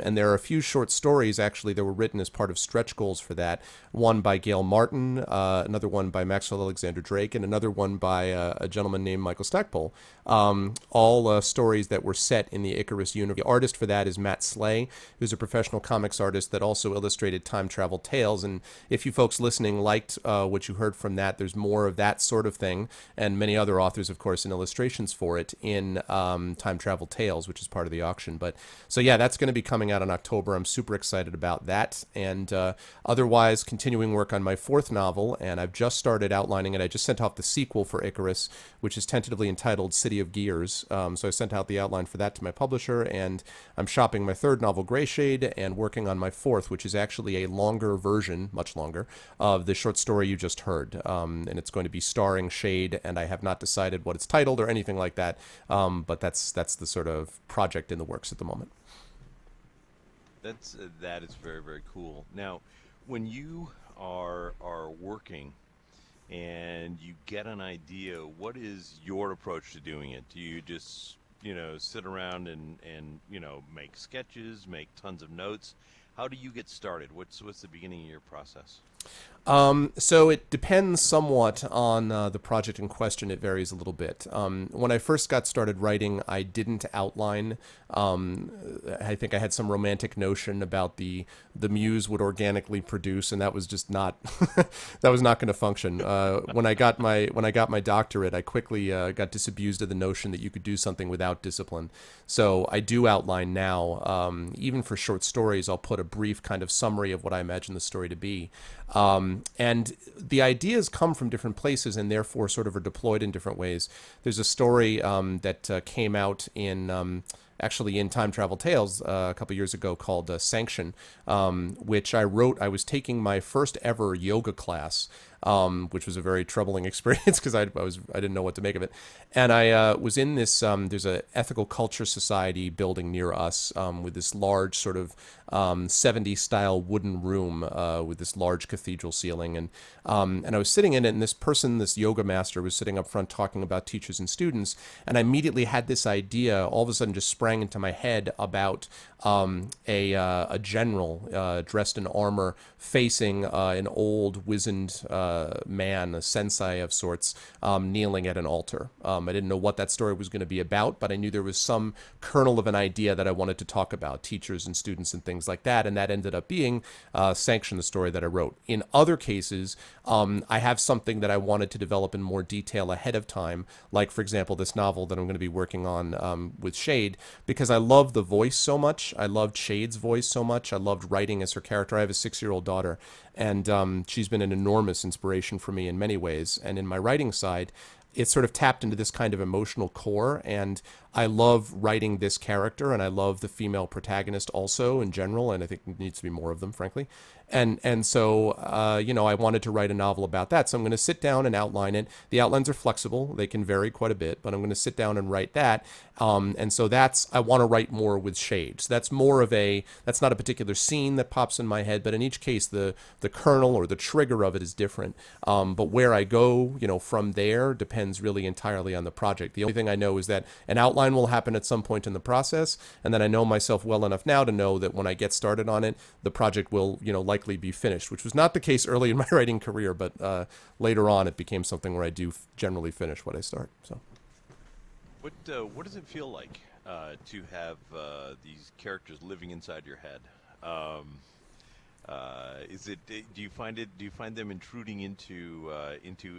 And there are a few short stories, actually, that were written as part of stretch goals for that. One by Gail Martin, another one by Maxwell Alexander Drake, and another one by a gentleman named Michael Stackpole. All stories that were set in the Icarus universe. The artist for that is Matt Slay, who's a professional comics artist that also illustrated time travel tales. And if you folks listening liked what you heard from that, there's more of that sort of thing, and many other authors, of course, and illustrations for it in Time Travel Tales, which is part of the auction. But so yeah, that's going to be coming out in October. I'm super excited about that. And otherwise, continuing work on my fourth novel, and I've just started outlining it. I just sent off the sequel for Icarus, which is tentatively entitled City of Gears. So I sent out the outline for that to my publisher, and I'm shopping my third novel, Greyshade, and working on my fourth, which is actually a longer version, much longer, of the short story you just heard. And it's going to be starring Shade, and I have not decided what it's titled or anything like that, but that's the sort of project in the works at the moment. That is very, very cool. Now, when you are working and you get an idea, what is your approach to doing it? Do you just sit around and make sketches, make tons of notes? How do you get started? What's the beginning of your process? So it depends somewhat on the project in question. It varies a little bit. When I first got started writing, I didn't outline. I think I had some romantic notion about the muse would organically produce, and that was just not that was not going to function. When I got my doctorate, I quickly got disabused of the notion that you could do something without discipline. So I do outline now. Even for short stories, I'll put a brief kind of summary of what I imagine the story to be. And the ideas come from different places and therefore sort of are deployed in different ways. There's a story that came out in actually in Time Travel Tales a couple years ago called Sanction, which I wrote. I was taking my first ever yoga class, which was a very troubling experience because I didn't know what to make of it. And I was in this, there's a ethical culture society building near us with this large sort of 70s style wooden room with this large cathedral ceiling. And I was sitting in it, and this yoga master was sitting up front talking about teachers and students. And I immediately had this idea, all of a sudden just sprang into my head about a general dressed in armor facing an old wizened man, a sensei of sorts, kneeling at an altar. I didn't know what that story was going to be about, but I knew there was some kernel of an idea that I wanted to talk about, teachers and students and things like that, and that ended up being Sanction, the story that I wrote. In other cases, I have something that I wanted to develop in more detail ahead of time, like, for example, this novel that I'm going to be working on with Shade, because I love the voice so much. I loved Shade's voice so much. I loved writing as her character. I have a 6-year-old daughter, and she's been an enormous inspiration for me in many ways. And in my writing side, it's sort of tapped into this kind of emotional core, and I love writing this character, and I love the female protagonist also in general, and I think there needs to be more of them, frankly. And so, I wanted to write a novel about that. So I'm going to sit down and outline it. The outlines are flexible. They can vary quite a bit, but I'm going to sit down and write that. And so I want to write more with Shade. So that's that's not a particular scene that pops in my head, but in each case, the kernel or the trigger of it is different. But where I go, from there depends really entirely on the project. The only thing I know is that an outline will happen at some point in the process, and then I know myself well enough now to know that when I get started on it, the project will, likely be finished, which was not the case early in my writing career, but later on it became something where I do generally finish what I start. So, What does it feel like to have these characters living inside your head? Do you find them intruding into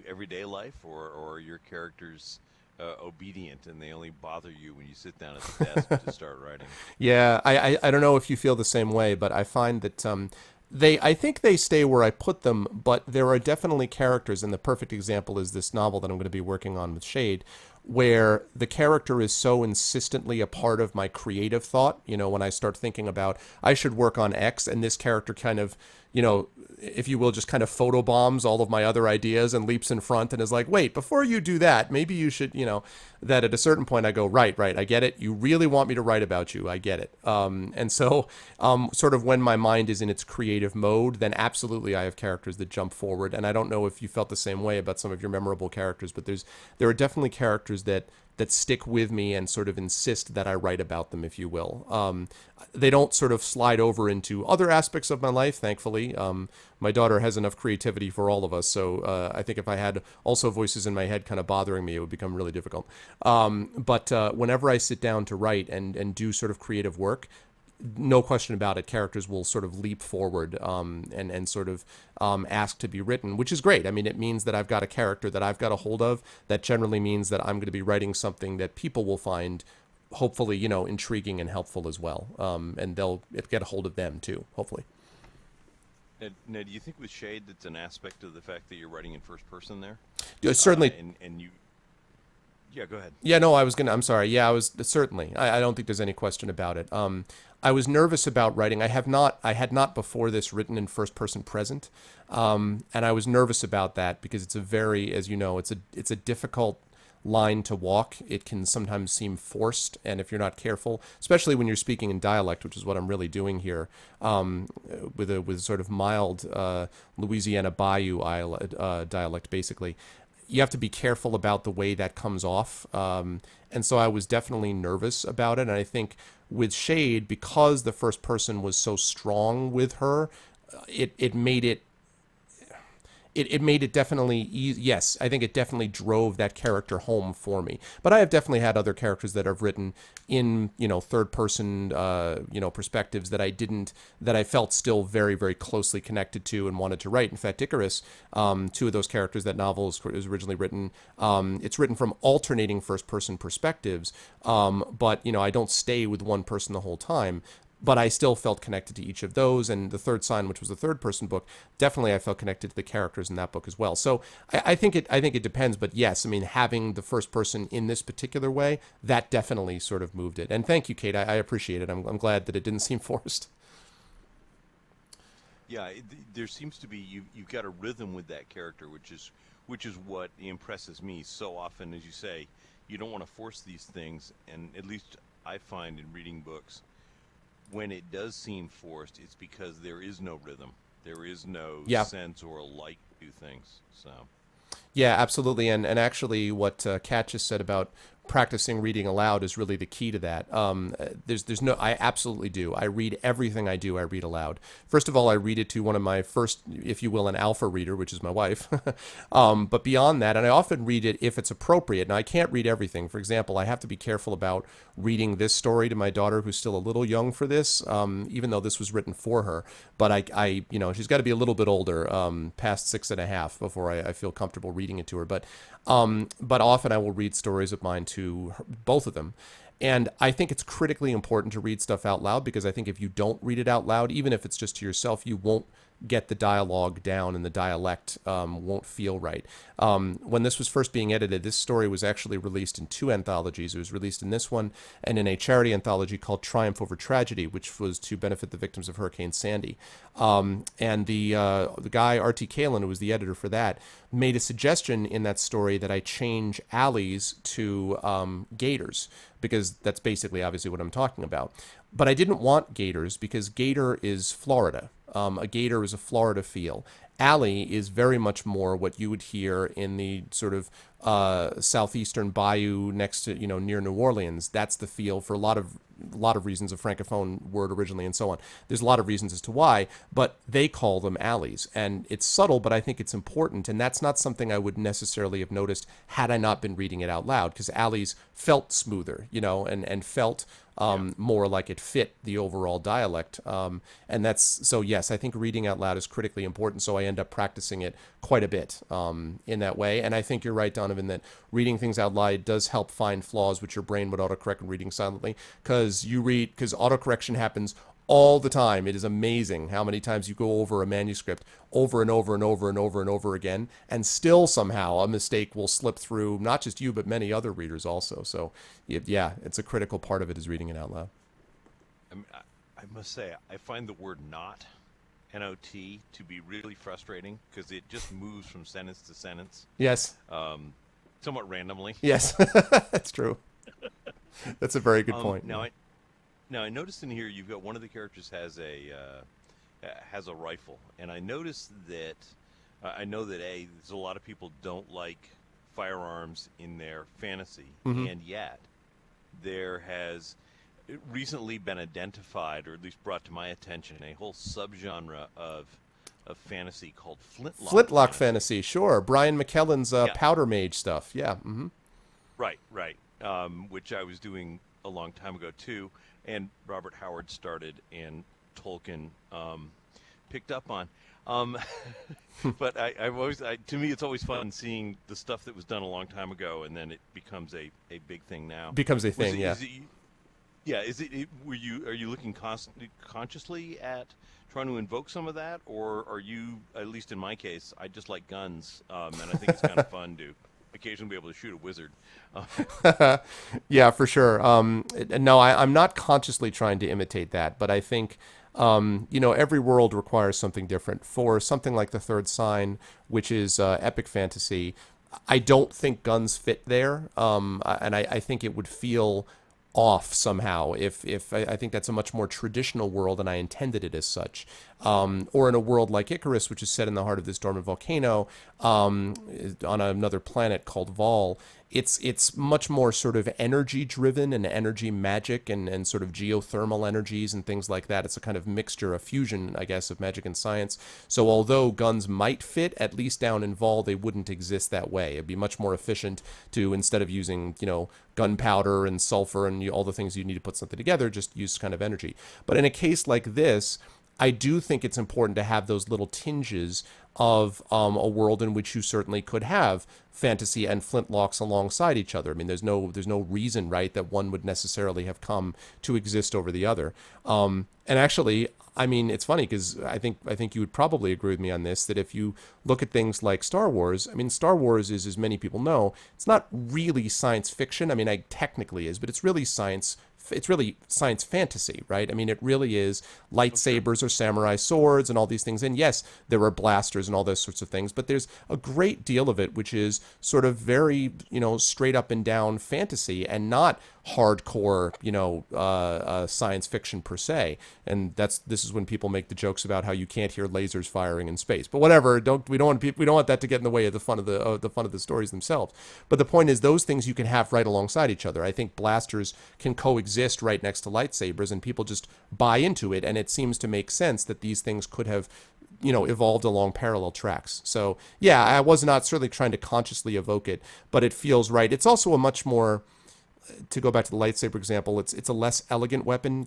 everyday life, or are your characters obedient and they only bother you when you sit down at the desk to start writing? Yeah, I don't know if you feel the same way, but I find that I think they stay where I put them, but there are definitely characters, and the perfect example is this novel that I'm going to be working on with Shade, where the character is so insistently a part of my creative thought. When I start thinking about, I should work on X, and this character kind of, if you will, just kind of photobombs all of my other ideas and leaps in front and is like, wait, before you do that, maybe you should, that at a certain point I go, right, I get it. You really want me to write about you. I get it. And so sort of when my mind is in its creative mode, then absolutely I have characters that jump forward. And I don't know if you felt the same way about some of your memorable characters, but there are definitely characters that stick with me and sort of insist that I write about them, if you will. They don't sort of slide over into other aspects of my life, thankfully. My daughter has enough creativity for all of us, so I think if I had also voices in my head kind of bothering me, it would become really difficult. But whenever I sit down to write and do sort of creative work, no question about it, characters will sort of leap forward and sort of ask to be written, which is great. I mean, it means that I've got a character that I've got a hold of. That generally means that I'm going to be writing something that people will find, hopefully, intriguing and helpful as well. And they'll get a hold of them too, hopefully. Now, do you think with Shade that's an aspect of the fact that you're writing in first person there? Certainly. And you... Yeah, go ahead. Yeah, no, I'm sorry. Yeah, certainly. I don't think there's any question about it. I was nervous about writing. I had not before this written in first person present. And I was nervous about that because it's a very, as you know, it's a difficult line to walk. It can sometimes seem forced, and if you're not careful, especially when you're speaking in dialect, which is what I'm really doing here, with sort of mild Louisiana Bayou dialect, basically, you have to be careful about the way that comes off. And so I was definitely nervous about it. And I think with Shade, because the first person was so strong with her, it made it definitely yes, I think it definitely drove that character home for me. But I have definitely had other characters that I've written in, third person, perspectives that I felt still very, very closely connected to and wanted to write. In fact, Icarus, two of those characters, that novel is originally written, it's written from alternating first person perspectives. But, I don't stay with one person the whole time. But I still felt connected to each of those, and The Third Sign, which was a third-person book, definitely I felt connected to the characters in that book as well. So I think it depends, but yes, I mean, having the first person in this particular way, that definitely sort of moved it. And thank you, Kate. I appreciate it. I'm glad that it didn't seem forced. Yeah, there seems to be you've got a rhythm with that character, which is what impresses me so often. As you say, you don't want to force these things, and at least I find in reading books, when it does seem forced, it's because there is no rhythm. There is no sense or like to things. So, yeah, absolutely. And actually, what Kat just said about practicing reading aloud is really the key to that. I absolutely do. I read everything I do. I read aloud. First of all, I read it to one of my first, if you will, an alpha reader, which is my wife. But beyond that, and I often read it if it's appropriate. Now, I can't read everything. For example, I have to be careful about reading this story to my daughter, who's still a little young for this, even though this was written for her. But I she's got to be a little bit older, past 6.5, before I feel comfortable reading it to her. But often I will read stories of mine to both of them. And I think it's critically important to read stuff out loud, because I think if you don't read it out loud, even if it's just to yourself, you won't get the dialogue down, and the dialect won't feel right. When this was first being edited, this story was actually released in 2 anthologies. It was released in this one and in a charity anthology called Triumph Over Tragedy, which was to benefit the victims of Hurricane Sandy. And the guy, R.T. Kalin, who was the editor for that, made a suggestion in that story that I change alleys to gators, because that's basically obviously what I'm talking about. But I didn't want gators, because gator is Florida. A gator is a Florida feel. Alley is very much more what you would hear in the sort of southeastern bayou next to, near New Orleans. That's the feel for a lot of reasons, a francophone word originally and so on. There's a lot of reasons as to why, but they call them alleys. And it's subtle, but I think it's important. And that's not something I would necessarily have noticed had I not been reading it out loud, because alleys felt smoother, and felt more like it fit the overall dialect. And that's, so yes, I think reading out loud is critically important. So I end up practicing it quite a bit in that way. And I think you're right, Donovan, that reading things out loud does help find flaws which your brain would autocorrect when reading silently, because autocorrection happens all the time. It is amazing how many times you go over a manuscript over and over and over and over and over again, and still somehow a mistake will slip through, not just you, but many other readers also. So, yeah, it's a critical part of it, is reading it out loud. I must say, I find the word not, N-O-T, to be really frustrating, because it just moves from sentence to sentence. Yes. Somewhat randomly. Yes, that's true. That's a very good point. Now I noticed in here you've got one of the characters has a rifle, and I noticed that I know that there's a lot of people don't like firearms in their fantasy, and yet there has recently been identified, or at least brought to my attention, a whole subgenre of fantasy called Flintlock fantasy. Sure, Brian McKellen's Powder Mage stuff. Yeah. Mm-hmm. Right. Which I was doing a long time ago too, and Robert Howard started, and Tolkien picked up on. But to me, it's always fun seeing the stuff that was done a long time ago, and then it becomes a big thing now. Becomes a thing, yeah. Are you looking consciously at trying to invoke some of that, or are you, at least in my case, I just like guns, and I think it's kind of fun to occasionally be able to shoot a wizard. Yeah, for sure. No, I'm not consciously trying to imitate that, but I think every world requires something different. For something like The Third Sign, which is epic fantasy, I don't think guns fit there, and I think it would feel off somehow. If I think that's a much more traditional world, and I intended it as such, or in a world like Icarus, which is set in the heart of this dormant volcano on another planet called Vol. It's much more sort of energy driven and energy magic and sort of geothermal energies and things like that. It's a kind of mixture, a fusion, I guess, of magic and science. So although guns might fit, at least down in Vol, they wouldn't exist that way. It'd be much more efficient to, instead of using, gunpowder and sulfur and all the things you need to put something together, just use kind of energy. But in a case like this, I do think it's important to have those little tinges of a world in which you certainly could have fantasy and flintlocks alongside each other. I mean, there's no reason, right, that one would necessarily have come to exist over the other. And actually, I mean, it's funny because I think you would probably agree with me on this, that if you look at things like Star Wars, I mean, Star Wars is, as many people know, it's not really science fiction. I mean, it technically is, but it's really science fantasy, right? I mean, it really is lightsabers or samurai swords and all these things. And yes, there are blasters and all those sorts of things, but there's a great deal of it which is sort of very, straight up and down fantasy and not hardcore, science fiction per se. And this is when people make the jokes about how you can't hear lasers firing in space. But whatever, we don't want that to get in the way of the fun of the stories themselves. But the point is, those things you can have right alongside each other. I think blasters can coexist right next to lightsabers, and people just buy into it. And it seems to make sense that these things could have evolved along parallel tracks. So yeah, I was not certainly trying to consciously evoke it, but it feels right. It's also a much more, to go back to the lightsaber example, it's a less elegant weapon.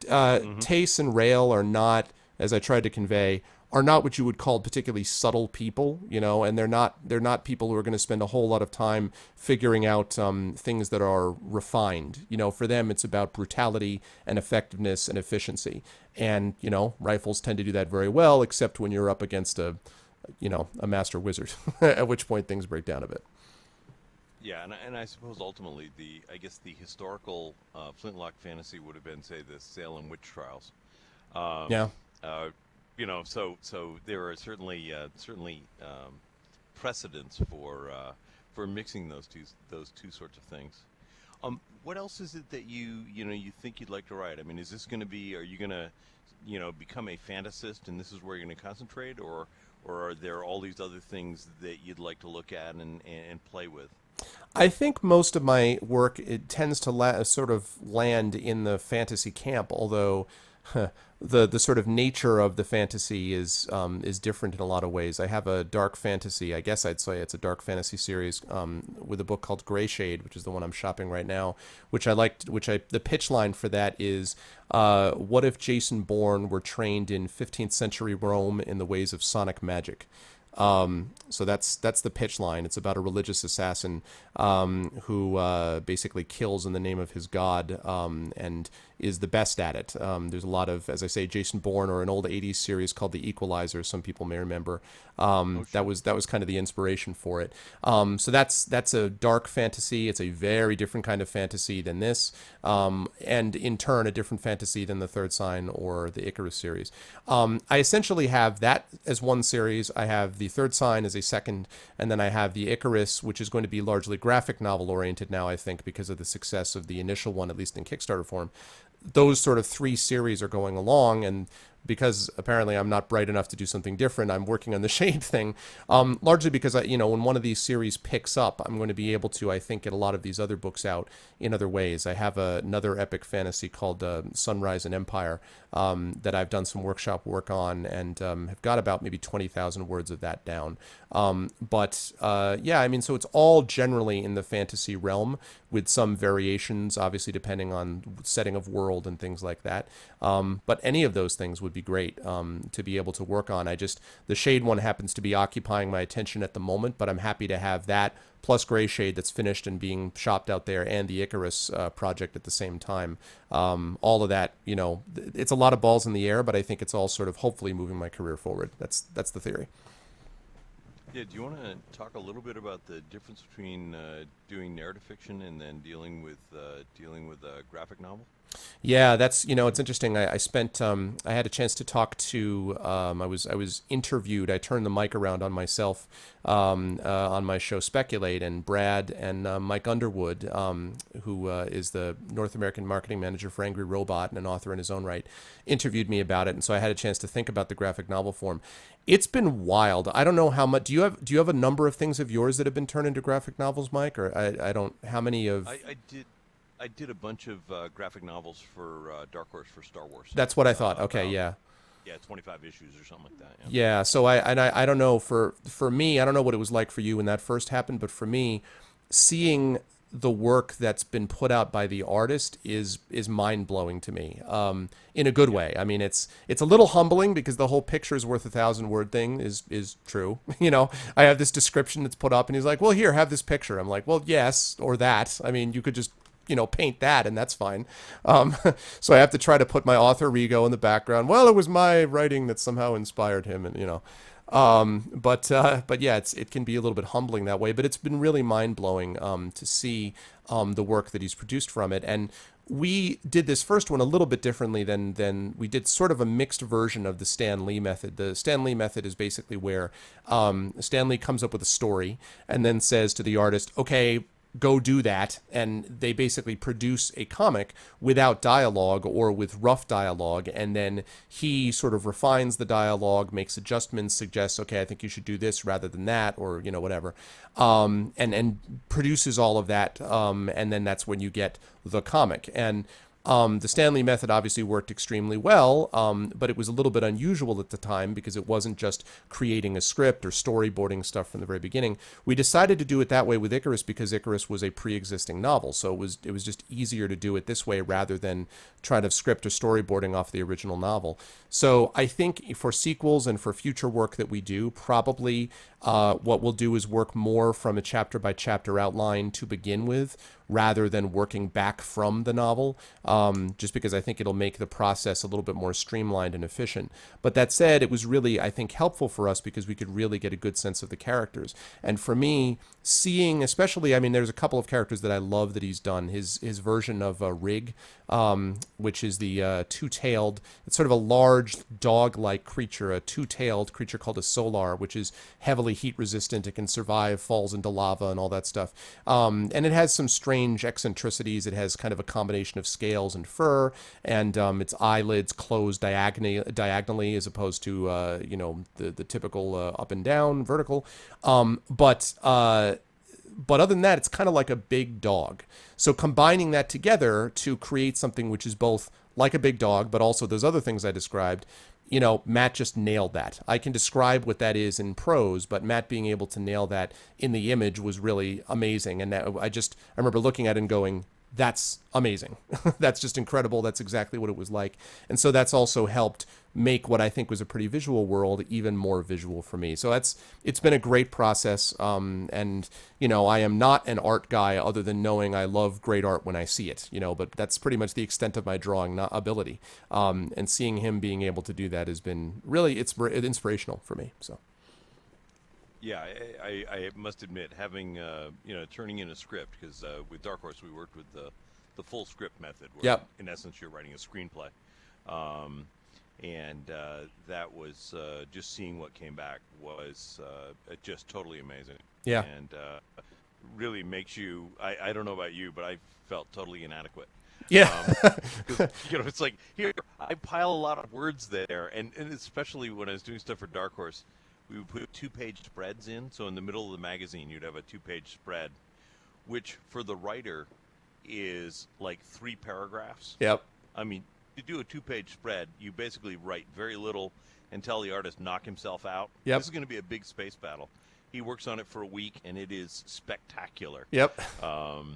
Tace and Rail are not, as I tried to convey, are not what you would call particularly subtle people, and they're not people who are going to spend a whole lot of time figuring out things that are refined. For them, it's about brutality and effectiveness and efficiency. And, rifles tend to do that very well, except when you're up against a master wizard, at which point things break down a bit. Yeah, and I suppose ultimately the historical flintlock fantasy would have been, say, the Salem witch trials. Yeah. So there are certainly precedents for mixing those two sorts of things. What else is it that you think you'd like to write? I mean, is this going to be? Are you going to become a fantasist, and this is where you're going to concentrate, or are there all these other things that you'd like to look at and play with? I think most of my work, it tends to sort of land in the fantasy camp, although the sort of nature of the fantasy is different in a lot of ways. I have a dark fantasy, I guess I'd say it's a dark fantasy series with a book called Greyshade, which is the one I'm shopping right now, the pitch line for that is, what if Jason Bourne were trained in 15th century Rome in the ways of sonic magic? So that's the pitch line. It's about a religious assassin who basically kills in the name of his god and is the best at it. There's a lot of, as I say, Jason Bourne, or an old 80s series called The Equalizer, some people may remember. That was kind of the inspiration for it. So that's a dark fantasy. It's a very different kind of fantasy than this, and in turn a different fantasy than the Third Sign or the Icarus series. I essentially have that as one series. I have the Third Sign as a second, and then I have the Icarus, which is going to be largely graphic novel oriented now, I think, because of the success of the initial one, at least in Kickstarter form. Those sort of three series are going along, and because apparently I'm not bright enough to do something different, I'm working on the Shade thing, largely because when one of these series picks up, I'm going to be able to, I think, get a lot of these other books out in other ways. I have another epic fantasy called Sunrise and Empire that I've done some workshop work on, and have got about maybe 20,000 words of that down. Yeah, I mean, so it's all generally in the fantasy realm, with some variations, obviously, depending on setting of world and things like that. But any of those things would be great to be able to work on. The Shade one happens to be occupying my attention at the moment, but I'm happy to have that plus Greyshade that's finished and being shopped out there, and the Icarus project at the same time. All of that, it's a lot of balls in the air, but I think it's all sort of hopefully moving my career forward. That's the theory. Yeah, do you want to talk a little bit about the difference between doing narrative fiction and then dealing with a graphic novel? Yeah, that's it's interesting. I spent I had a chance to talk to I was interviewed. I turned the mic around on myself on my show Speculate, and Brad and Mike Underwood, who is the North American marketing manager for Angry Robot and an author in his own right, interviewed me about it, and so I had a chance to think about the graphic novel form. It's been wild. I don't know how much. Do you have a number of things of yours that have been turned into graphic novels, Mike? Or I don't. How many of? I did a bunch of graphic novels for Dark Horse for Star Wars. That's what I thought. Okay, yeah. Yeah, 25 issues or something like that. Yeah, so I don't know for me, I don't know what it was like for you when that first happened, but for me, seeing the work that's been put out by the artist is mind blowing to me, in a good way. I mean, it's a little humbling because the whole picture's worth 1,000 word thing is true. I have this description that's put up, and he's like, "Well, here, have this picture." I'm like, "Well, yes, or that." I mean, you could just paint that, and that's fine. So I have to try to put my author ego in the background. Well, it was my writing that somehow inspired him, and but yeah, it can be a little bit humbling that way. But it's been really mind blowing to see the work that he's produced from it. And we did this first one a little bit differently than we did, sort of a mixed version of the Stan Lee method. The Stan Lee method is basically where Stan Lee comes up with a story and then says to the artist, "Okay, go do that," and they basically produce a comic without dialogue or with rough dialogue, and then he sort of refines the dialogue, makes adjustments, suggests, "Okay, I think you should do this rather than that," or whatever, and produces all of that, and then that's when you get the comic. And the Stan Lee method obviously worked extremely well, but it was a little bit unusual at the time because it wasn't just creating a script or storyboarding stuff from the very beginning. We decided to do it that way with Icarus because Icarus was a pre-existing novel, so it was just easier to do it this way rather than try to script or storyboarding off the original novel. So I think for sequels and for future work that we do, probably what we'll do is work more from a chapter by chapter outline to begin with, rather than working back from the novel, just because I think it'll make the process a little bit more streamlined and efficient. But that said, it was really, I think, helpful for us because we could really get a good sense of the characters. And for me, seeing, especially, I mean, there's a couple of characters that I love that he's done. His version of Rig, which is the two-tailed, it's sort of a large dog-like creature, a two-tailed creature called a Solar, which is heavily heat-resistant. It can survive, falls into lava and all that stuff. And it has some strange eccentricities. It has kind of a combination of scales and fur, and its eyelids close diagonally as opposed to the typical up and down vertical. But other than that, it's kind of like a big dog. So combining that together to create something which is both like a big dog, but also those other things I described, Matt just nailed that. I can describe what that is in prose, but Matt being able to nail that in the image was really amazing. And I remember looking at it and going, that's amazing. That's just incredible. That's exactly what it was like. And so that's also helped make what I think was a pretty visual world even more visual for me. So it's been a great process. And I am not an art guy other than knowing I love great art when I see it, but that's pretty much the extent of my drawing ability. And seeing him being able to do that has been really, it's inspirational for me. So. Yeah, I must admit, having turning in a script, because with Dark Horse we worked with the full script method, where Yep. in essence you're writing a screenplay, and that was just seeing what came back was just totally amazing. Yeah. And really makes you. I don't know about you, but I felt totally inadequate. Yeah. 'Cause, it's like, here I pile a lot of words there, and especially when I was doing stuff for Dark Horse. We would put 2-page spreads in. So in the middle of the magazine, you'd have a 2-page spread, which for the writer is like 3 paragraphs. Yep. I mean, to do a 2-page spread, you basically write very little and tell the artist knock himself out. Yep. This is going to be a big space battle. He works on it for a week, and it is spectacular. Yep. So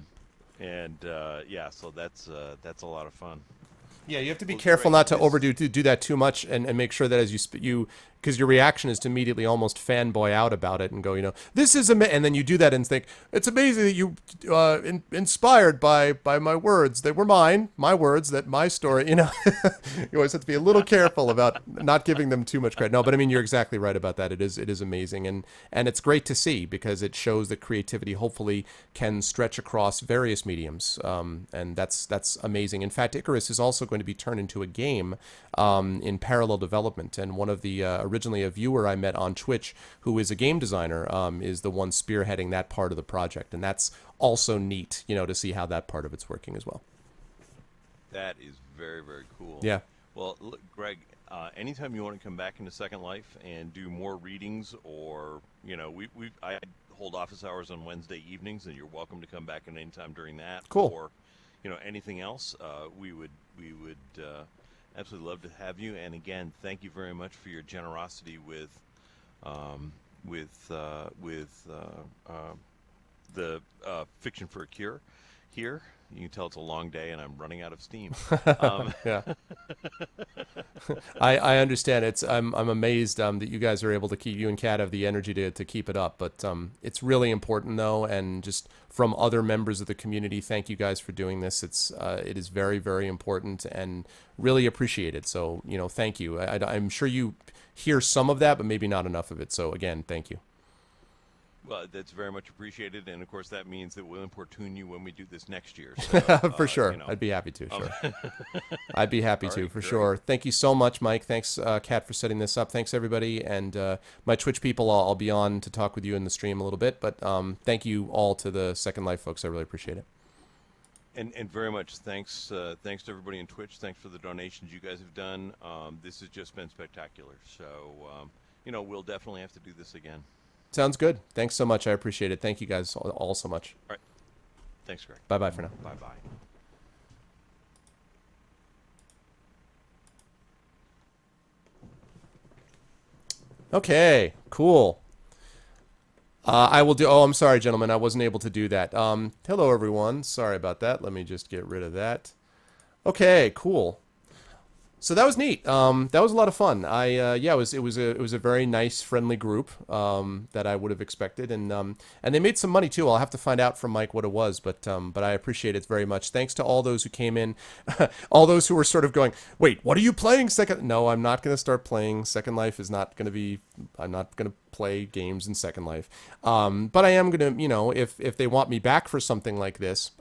that's a lot of fun. Yeah, you have to be Well, careful great. not to overdo that too much, and make sure that as you because your reaction is to immediately almost fanboy out about it and go, this is and then you do that and think it's amazing that you inspired by my words. They were my words, that my story. You always have to be a little careful about not giving them too much credit. No, but I mean, you're exactly right about that. It is amazing, and it's great to see, because it shows that creativity hopefully can stretch across various mediums, and that's amazing. In fact, Icarus is also going to be turned into a game in parallel development, and one of the originally a viewer I met on Twitch who is a game designer is the one spearheading that part of the project, and that's also neat, to see how that part of it's working as well. That is very, very cool. Yeah. Well, look, Greg, anytime you want to come back into Second Life and do more readings, or I hold office hours on Wednesday evenings, and you're welcome to come back at any time during that. Cool. Or anything else, we would absolutely love to have you. And again, thank you very much for your generosity with the Fiction for a Cure here. You can tell it's a long day, and I'm running out of steam. Yeah. I understand. I'm amazed that you guys are able to you and Kat have the energy to keep it up. But it's really important, though, and just from other members of the community, thank you guys for doing this. It is very, very important and really appreciated. So thank you. I'm sure you hear some of that, but maybe not enough of it. So again, thank you. Well, that's very much appreciated, and of course that means that we'll importune you when we do this next year. So, for sure, I'd be happy to. Sure, I'd be happy to for sure. Thank you so much, Mike. Thanks, Kat, for setting this up. Thanks everybody, and my Twitch people. I'll be on to talk with you in the stream a little bit, but thank you all to the Second Life folks. I really appreciate it. And very much thanks to everybody in Twitch. Thanks for the donations you guys have done. This has just been spectacular. So we'll definitely have to do this again. Sounds good. Thanks so much. I appreciate it. Thank you guys all so much. All right. Thanks, Greg. Bye-bye for now. Bye-bye. Okay, cool. I will do... Oh, I'm sorry, gentlemen. I wasn't able to do that. Hello, everyone. Sorry about that. Let me just get rid of that. Okay, cool. So that was neat. That was a lot of fun. It was a very nice, friendly group that I would have expected, and they made some money too. I'll have to find out from Mike what it was, but I appreciate it very much. Thanks to all those who came in, all those who were sort of going, "Wait, what are you playing?" No, I'm not going to start playing. Second Life is not going to be. I'm not going to play games in Second Life, but I am going to. If they want me back for something like this,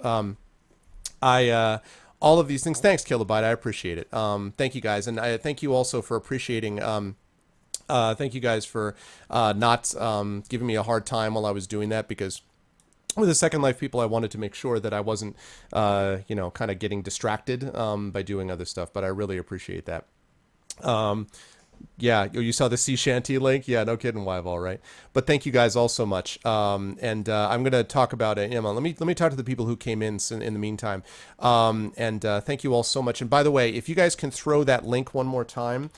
all of these things. Thanks, Kilobyte. I appreciate it. Thank you guys. And I thank you also for appreciating, thank you guys for not giving me a hard time while I was doing that, because with the Second Life people, I wanted to make sure that I wasn't, kind of getting distracted by doing other stuff. But I really appreciate that. Yeah, you saw the sea shanty link? Yeah, no kidding, Wyval, right? But thank you guys all so much. I'm going to talk about it. Emma, let me talk to the people who came in the meantime. Thank you all so much. And by the way, if you guys can throw that link one more time,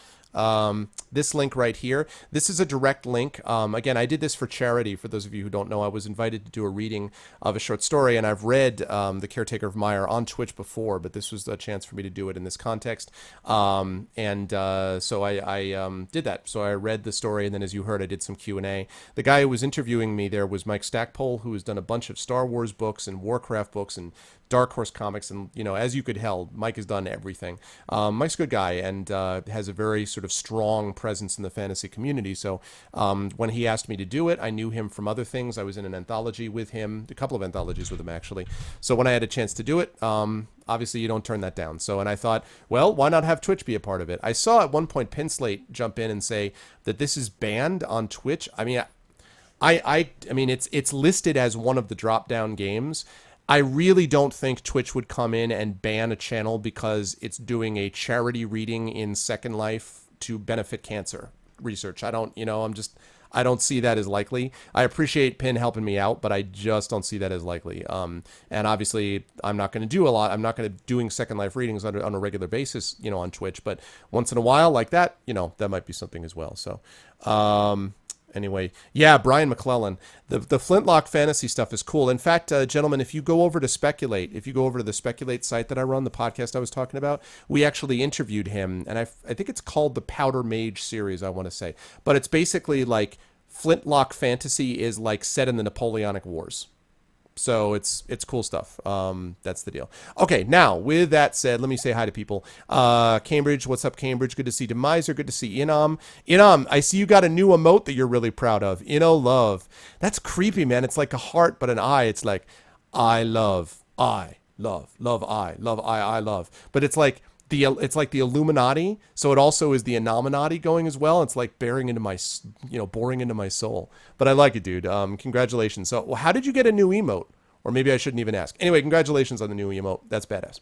this link right here, this is a direct link. Again, I did this for charity. For those of you who don't know, I was invited to do a reading of a short story, and I've read The Caretaker of Meyer on Twitch before, but this was a chance for me to do it in this context. So I did that. So I read the story, and then as you heard, I did some Q&A. The guy who was interviewing me there was Mike Stackpole, who has done a bunch of Star Wars books and Warcraft books and Dark Horse Comics, and as you could tell, Mike has done everything. Mike's a good guy and has a very sort of strong presence in the fantasy community. So when he asked me to do it, I knew him from other things. I was in an anthology with him, a couple of anthologies with him actually. So when I had a chance to do it, obviously you don't turn that down. So, and I thought, well, why not have Twitch be a part of it? I saw at one point Pinslate jump in and say that this is banned on Twitch. I mean, I mean, it's listed as one of the drop-down games. I really don't think Twitch would come in and ban a channel because it's doing a charity reading in Second Life to benefit cancer research. I don't see that as likely. I appreciate Pin helping me out, but I just don't see that as likely. And obviously, I'm not going to do a lot. I'm not going to doing Second Life readings on a regular basis, on Twitch. But once in a while, like that, that might be something as well. So, Anyway, yeah, Brian McClellan. The Flintlock fantasy stuff is cool. In fact, gentlemen, if you go over to the Speculate site that I run, the podcast I was talking about, we actually interviewed him, and I think it's called the Powder Mage series, I want to say. But it's basically like Flintlock fantasy is like set in the Napoleonic Wars. So it's cool stuff. That's the deal. Okay, now with that said, let me say hi to people. Cambridge, what's up, Cambridge? Good to see Demiser. Good to see Inam. Inam, I see you got a new emote that you're really proud of. Love. That's creepy, man. It's like a heart, but an eye. It's like I love, I love, love, I love, I love. But it's like the Illuminati. So it also is the Anominati going as well. It's like boring into my soul. But I like it, dude. Congratulations. So how did you get a new emote? Or maybe I shouldn't even ask. Anyway, congratulations on the new emote. That's badass.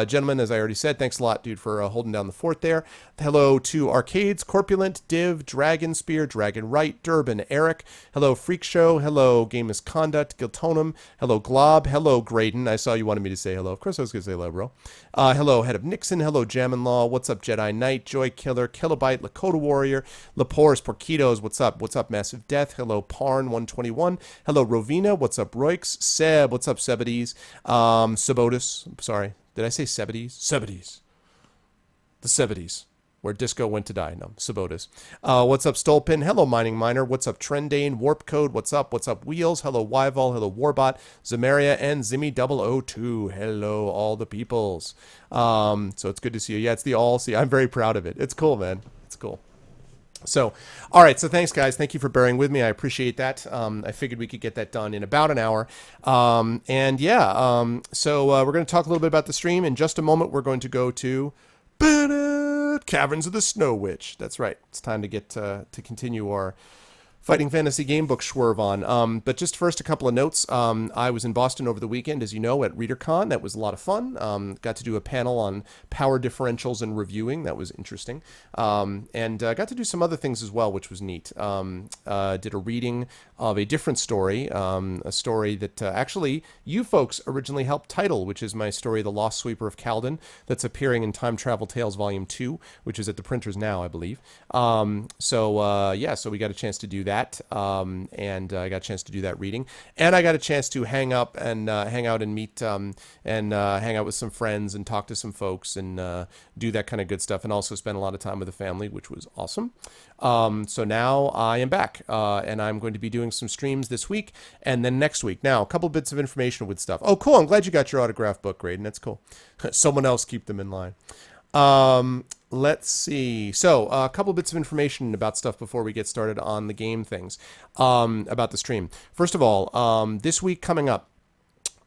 Gentlemen, as I already said, thanks a lot, dude, for holding down the fort there. Hello to Arcades, Corpulent, Div, Dragon Spear, Dragon Right, Durban, Eric. Hello, Freak Show. Hello, Game Misconduct, Giltonum. Hello, Glob. Hello, Graydon. I saw you wanted me to say hello. Of course I was going to say hello, bro. Hello, Head of Nixon. Hello, Jammin' Law. What's up, Jedi Knight, Joy Killer, Kilobyte, Lakota Warrior, Lepores, Porquitos. What's up? What's up, Massive Death? Hello, Parn121. Hello, Rovina. What's up, Roix? Seb. What's up, Sebides? Sabotis. Sorry. Did I say Sebides? Sebides. The Sebides. Where Disco went to die. No, Sabotis. What's up, Stolpin? Hello, Mining Miner. What's up, Trendane? Warp Code. What's up? What's up, Wheels? Hello, Wyval. Hello, Warbot. Zamaria and Zimmy002. Hello, all the peoples. So it's good to see you. Yeah, it's the all. See, I'm very proud of it. It's cool, man. It's cool. So, all right. So thanks, guys. Thank you for bearing with me. I appreciate that. I figured we could get that done in about an hour. So we're going to talk a little bit about the stream. In just a moment, we're going to go to Caverns of the Snow Witch. That's right. It's time to get to continue our Fighting Fantasy Gamebook swerve on. But just first, a couple of notes. I was in Boston over the weekend, as you know, at ReaderCon. That was a lot of fun. Got to do a panel on power differentials and reviewing. That was interesting. And got to do some other things as well, which was neat. Did a reading of a different story, a story that actually you folks originally helped title, which is my story, The Lost Sweeper of Calden, that's appearing in Time Travel Tales Volume 2, which is at the printers now, I believe. So we got a chance to do that. And I got a chance to do that reading, and I got a chance to hang out and meet and hang out with some friends and talk to some folks and do that kind of good stuff, and also spend a lot of time with the family, which was awesome. So now I am back, and I'm going to be doing some streams this week and then next week. Now, a couple bits of information with stuff. Oh, cool! I'm glad you got your autograph book, Graydon. That's cool. Someone else keep them in line. Let's see. So a couple bits of information about stuff before we get started on the game things, about the stream. First of all, this week coming up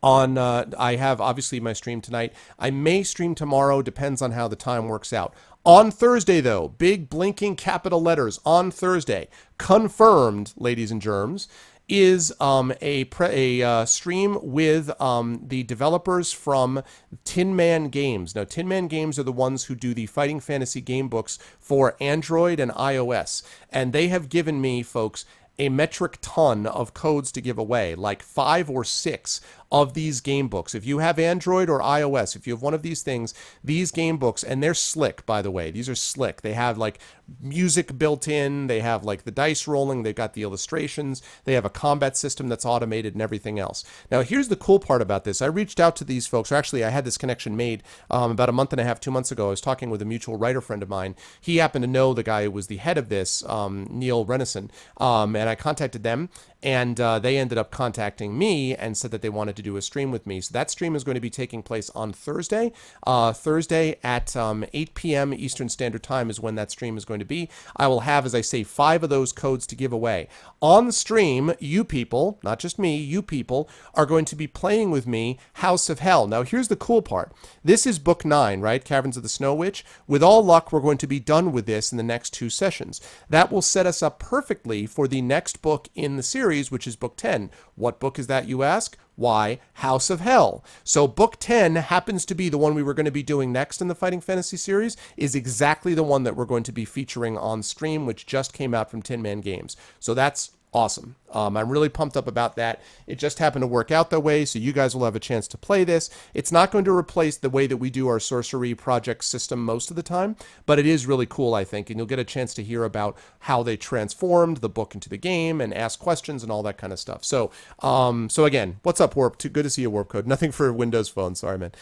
on, I have obviously my stream tonight. I may stream tomorrow, depends on how the time works out. On Thursday, though, big blinking capital letters on Thursday, confirmed, ladies and germs, is a stream with the developers from Tin Man Games. Now, Tin Man Games are the ones who do the Fighting Fantasy game books for Android and iOS. And they have given me, folks, a metric ton of codes to give away, like 5 or 6 of these game books. If you have Android or iOS, if you have one of these things, these game books, and they're slick, by the way. These are slick. They have like music built in. They have like the dice rolling. They've got the illustrations. They have a combat system that's automated and everything else. Now, here's the cool part about this. I reached out to these folks. Or actually, I had this connection made about a month and a half, 2 months ago. I was talking with a mutual writer friend of mine. He happened to know the guy who was the head of this, Neil Renison, and I contacted them. And they ended up contacting me and said that they wanted to do a stream with me. So that stream is going to be taking place on Thursday. Thursday at 8 p.m. Eastern Standard Time is when that stream is going to be. I will have, as I say, 5 of those codes to give away. On the stream, you people, not just me, you people, are going to be playing with me House of Hell. Now, here's the cool part. This is Book 9, right? Caverns of the Snow Witch. With all luck, we're going to be done with this in the next 2 sessions. That will set us up perfectly for the next book in the series, which is Book 10. What book is that, you ask? Why, House of Hell. So Book 10 happens to be the one we were going to be doing next in the Fighting Fantasy series, is exactly the one that we're going to be featuring on stream, which just came out from Tin Man Games. So that's Awesome. I'm really pumped up about that. It just happened to work out that way, so you guys will have a chance to play this. It's not going to replace the way that we do our sorcery project system most of the time, but it is really cool, I think, and you'll get a chance to hear about how they transformed the book into the game and ask questions and all that kind of stuff. So, so again, what's up, Warp? Good to see you, Warp Code. Nothing for Windows Phone, sorry, man.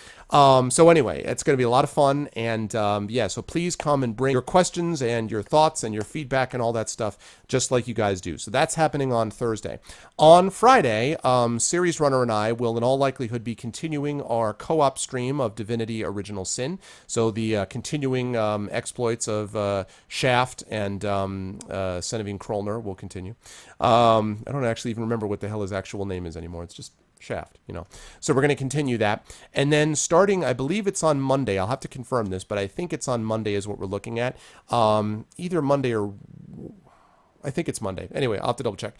So anyway, it's going to be a lot of fun, and yeah, so please come and bring your questions and your thoughts and your feedback and all that stuff, just like you guys do. So that's happening on Thursday. On Friday, Series Runner and I will in all likelihood be continuing our co-op stream of Divinity Original Sin. So the continuing exploits of Shaft and Senevine Krolner will continue. I don't actually even remember what the hell his actual name is anymore. It's just Shaft, you know. So we're going to continue that. And then starting, I believe it's on Monday. I'll have to confirm this, but I think it's on Monday is what we're looking at. Either Monday or... I think it's Monday. Anyway, I'll have to double check.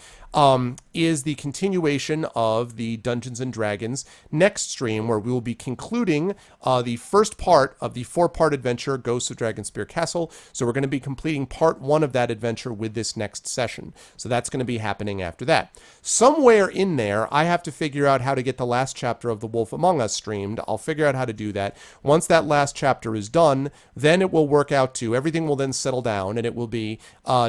Is the continuation of the Dungeons and Dragons next stream, where we will be concluding the first part of the 4-part adventure, Ghosts of Dragonspear Castle. So we're going to be completing part 1 of that adventure with this next session. So that's going to be happening after that. Somewhere in there, I have to figure out how to get the last chapter of The Wolf Among Us streamed. I'll figure out how to do that. Once that last chapter is done, then it will work out to, everything will then settle down, and it will be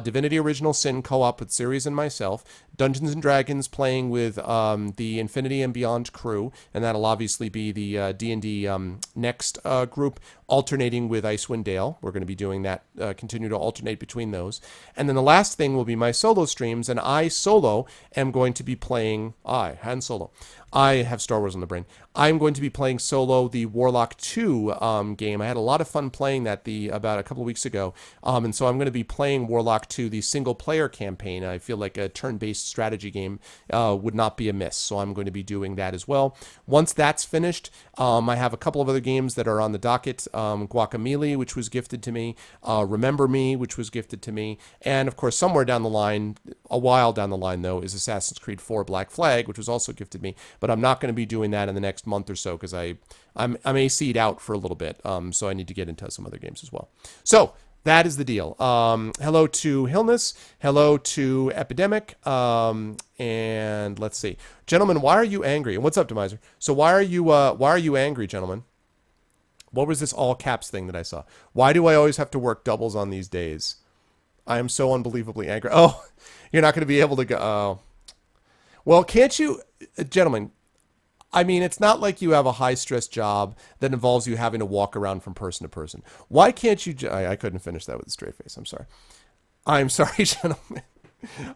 Divinity Original Sin co-op with Series and myself, Dungeons and Dragons playing with the Infinity and Beyond crew, and that'll obviously be the D&D next group, alternating with Icewind Dale. We're going to be doing that, continue to alternate between those. And then the last thing will be my solo streams, and I solo am going to be playing, Han Solo. I have Star Wars on the brain. I'm going to be playing solo the Warlock 2 game. I had a lot of fun playing that about a couple of weeks ago. And so I'm going to be playing Warlock 2, the single-player campaign. I feel like a turn-based strategy game would not be amiss. So I'm going to be doing that as well. Once that's finished, I have a couple of other games that are on the docket. Guacamelee, which was gifted to me. Remember Me, which was gifted to me. And, of course, somewhere down the line, a while down the line, though, is Assassin's Creed 4 Black Flag, which was also gifted me. But I'm not going to be doing that in the next month or so because I'm AC'd out for a little bit. So I need to get into some other games as well. So that is the deal. Hello to Hillness. Hello to Epidemic. And let's see. Gentlemen, why are you angry? And what's up, Demiser? So why are you angry, gentlemen? What was this all caps thing that I saw? Why do I always have to work doubles on these days? I am so unbelievably angry. Oh, you're not going to be able to go. Oh. Well, can't you, gentlemen, I mean, it's not like you have a high-stress job that involves you having to walk around from person to person. Why can't you, I couldn't finish that with a straight face. I'm sorry. I'm sorry, gentlemen.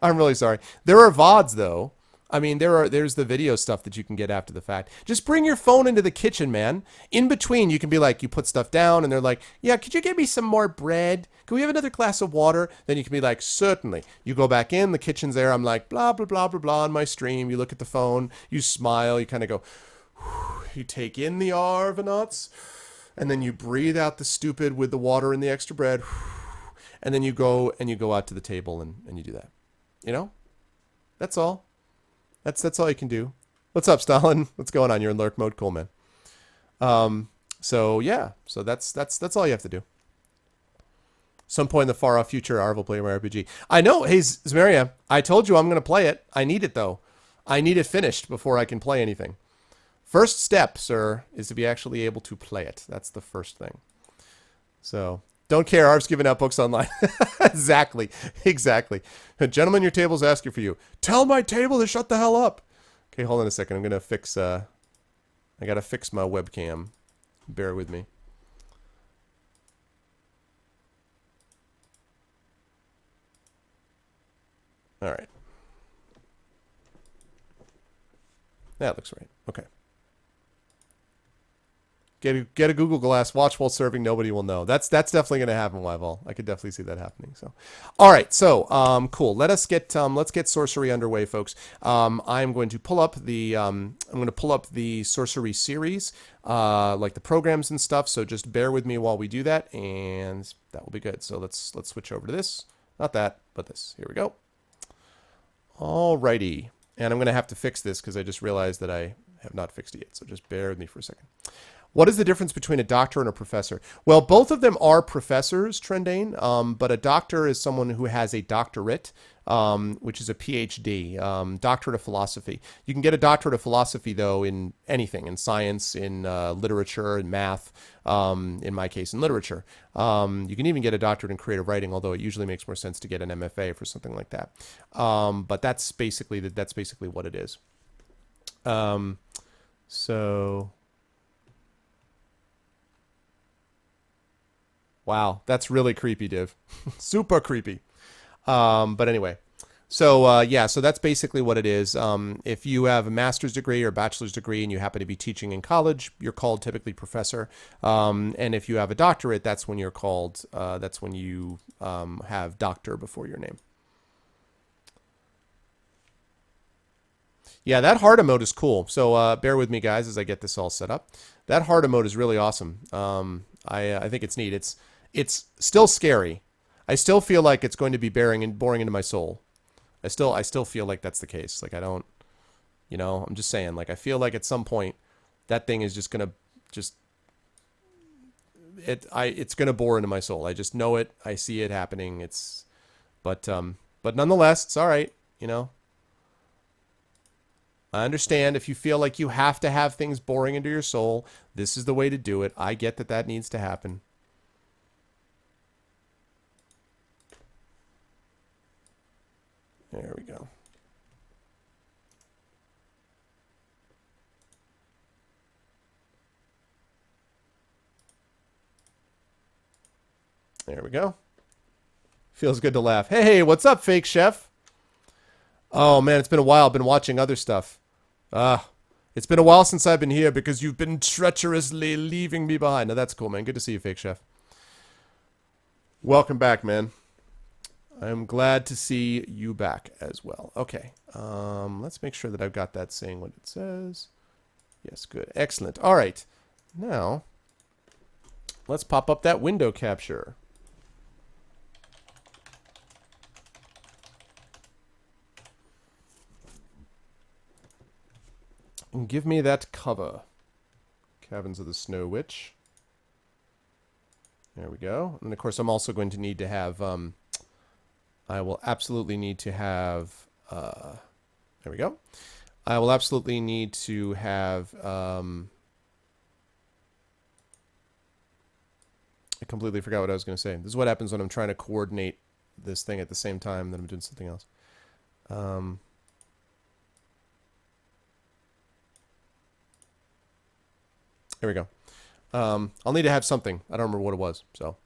I'm really sorry. There are VODs, though. I mean, there's the video stuff that you can get after the fact. Just bring your phone into the kitchen, man. In between, you can be like, you put stuff down, and they're like, yeah, could you get me some more bread? Can we have another glass of water? Then you can be like, certainly. You go back in, the kitchen's there. I'm like, blah, blah, blah, blah, blah on my stream. You look at the phone, you smile, you kind of go, you take in the Arvanauts, and then you breathe out the stupid with the water and the extra bread, and then you go out to the table and you do that. You know? That's all. That's all you can do. What's up, Stalin? What's going on? You're in lurk mode, cool, man. So yeah, so that's all you have to do. Some point in the far off future, Arv will play my RPG. I know. Hey, Zmaria, I told you I'm going to play it. I need it though. I need it finished before I can play anything. First step, sir, is to be actually able to play it. That's the first thing. So. Don't care, Arv's giving out books online. Exactly. Gentlemen, your table's asking for you. Tell my table to shut the hell up. Okay, hold on a second. I'm going to fix, I got to fix my webcam. Bear with me. All right. That looks right. Okay. Get a Google Glass, watch while serving, nobody will know. That's definitely going to happen, Wyval. I could definitely see that happening. So, all right, so cool. Let's get sorcery underway, folks. I'm going to pull up the sorcery series, like the programs and stuff. So just bear with me while we do that, and that will be good. So let's switch over to this, not that, but this. Here we go. All righty, and I'm going to have to fix this because I just realized that I have not fixed it yet. So just bear with me for a second. What is the difference between a doctor and a professor? Well, both of them are professors, Trendane, but a doctor is someone who has a doctorate, which is a PhD, doctorate of philosophy. You can get a doctorate of philosophy, though, in anything, in science, in literature, in math, in my case, in literature. You can even get a doctorate in creative writing, although it usually makes more sense to get an MFA for something like that. But that's basically what it is. So... Wow, that's really creepy, Div. Super creepy. But anyway, so yeah, so that's basically what it is. If you have a master's degree or bachelor's degree and you happen to be teaching in college, you're called typically professor. And if you have a doctorate, that's when you're called, that's when you have doctor before your name. Yeah, that hard emote is cool. So bear with me, guys, as I get this all set up. That hard emote is really awesome. I think it's neat. It's still scary. I still feel like it's going to be boring into my soul. I still feel like that's the case. Like I don't, you know, I'm just saying. Like I feel like at some point that thing is just gonna it's gonna bore into my soul. I just know it. I see it happening. But nonetheless, it's all right. You know. I understand if you feel like you have to have things boring into your soul, this is the way to do it. I get that needs to happen. There we go. There we go. Feels good to laugh. Hey, what's up, Fake Chef? Oh, man, it's been a while. I've been watching other stuff. It's been a while since I've been here because you've been treacherously leaving me behind. Now, that's cool, man. Good to see you, Fake Chef. Welcome back, man. I'm glad to see you back as well. Okay. Let's make sure that I've got that saying what it says. Yes, good. Excellent. All right. Now, let's pop up that window capture. And give me that cover. Caverns of the Snow Witch. There we go. And of course, I'm also going to need to have, I will absolutely need to have, there we go. I will absolutely need to have, I completely forgot what I was going to say. This is what happens when I'm trying to coordinate this thing at the same time that I'm doing something else. Here we go. I'll need to have something. I don't remember what it was. So,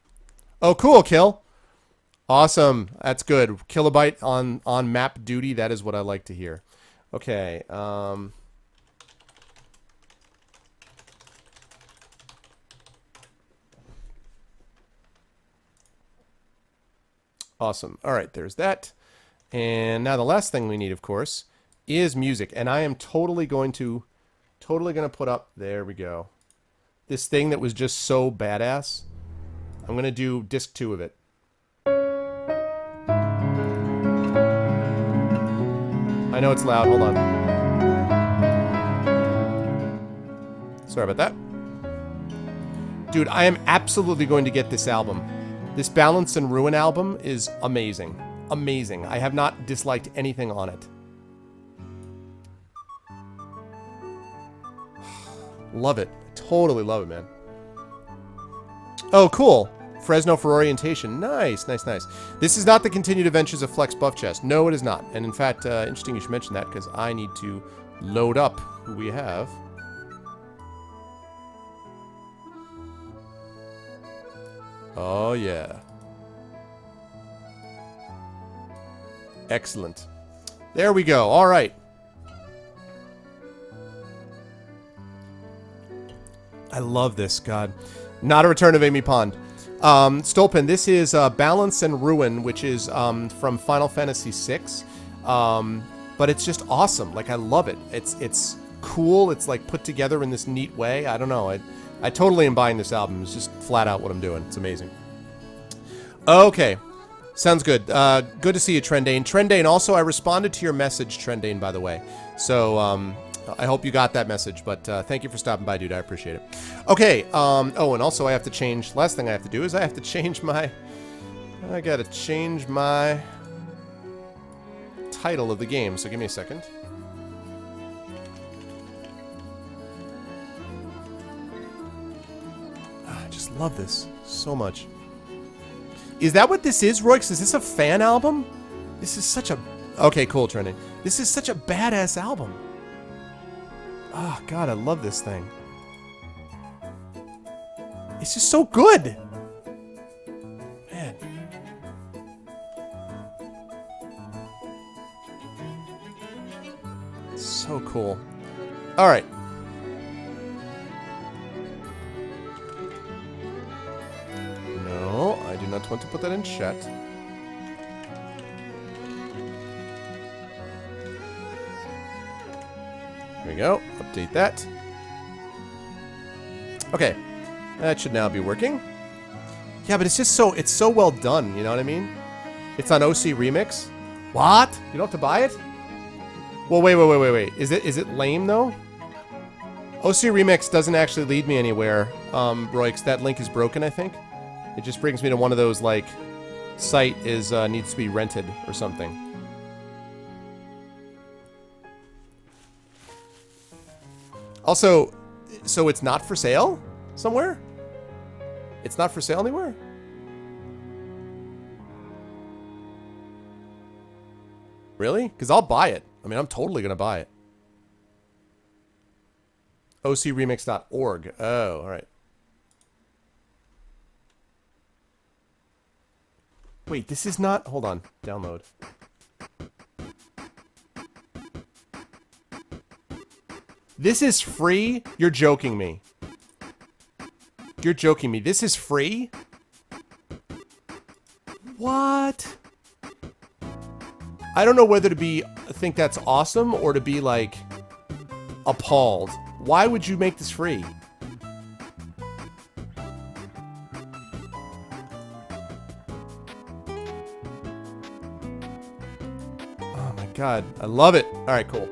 oh, cool, Kill. Awesome. That's good. Kilobyte on map duty. That is what I like to hear. Okay. Awesome. All right, there's that. And now the last thing we need, of course, is music. And I am totally going to put up, there we go, this thing that was just so badass. I'm going to do disc 2 of it. I know it's loud. Hold on. Sorry about that. Dude, I am absolutely going to get this album. This Balance and Ruin album is amazing. Amazing. I have not disliked anything on it. Love it. Totally love it, man. Oh, cool. Fresno for orientation. Nice, nice, nice. This is not the continued adventures of Flex Buff Chest. No, it is not. And in fact, interesting you should mention that because I need to load up who we have. Oh, yeah. Excellent. There we go. All right. I love this, God. Not a return of Amy Pond. Stolpen, this is Balance and Ruin, which is from Final Fantasy VI. But it's just awesome. Like, I love it. It's cool. It's, like, put together in this neat way. I don't know. I totally am buying this album. It's just flat out what I'm doing. It's amazing. Okay. Sounds good. Good to see you, Trendane. Trendane, also, I responded to your message, Trendane, by the way. So, I hope you got that message, but thank you for stopping by, dude. I appreciate it. Okay, oh, and also I have to change, last thing I have to do is I have to change my, I gotta change my title of the game, so give me a second. I just love this so much. Is that what this is, Royx? Is this a fan album? This is such a... Okay, cool, Trendy. This is such a badass album. Oh, God, I love this thing. It's just so good. Man. So cool. All right. No, I do not want to put that in chat. There we go. Update that. Okay. That should now be working. Yeah, but it's just so, it's so well done, you know what I mean? It's on OC Remix. What? You don't have to buy it? Well, wait. Is it lame, though? OC Remix doesn't actually lead me anywhere, Royx. That link is broken, I think. It just brings me to one of those, like, site is, needs to be rented or something. Also, so it's not for sale somewhere? It's not for sale anywhere? Really? Because I'll buy it. I mean, I'm totally going to buy it. OCRemix.org. Oh, all right. Wait, this is not... Hold on. Download. This is free? You're joking me. You're joking me. This is free? What? I don't know whether to be think that's awesome or to be like appalled. Why would you make this free? Oh my god, I love it. All right, cool.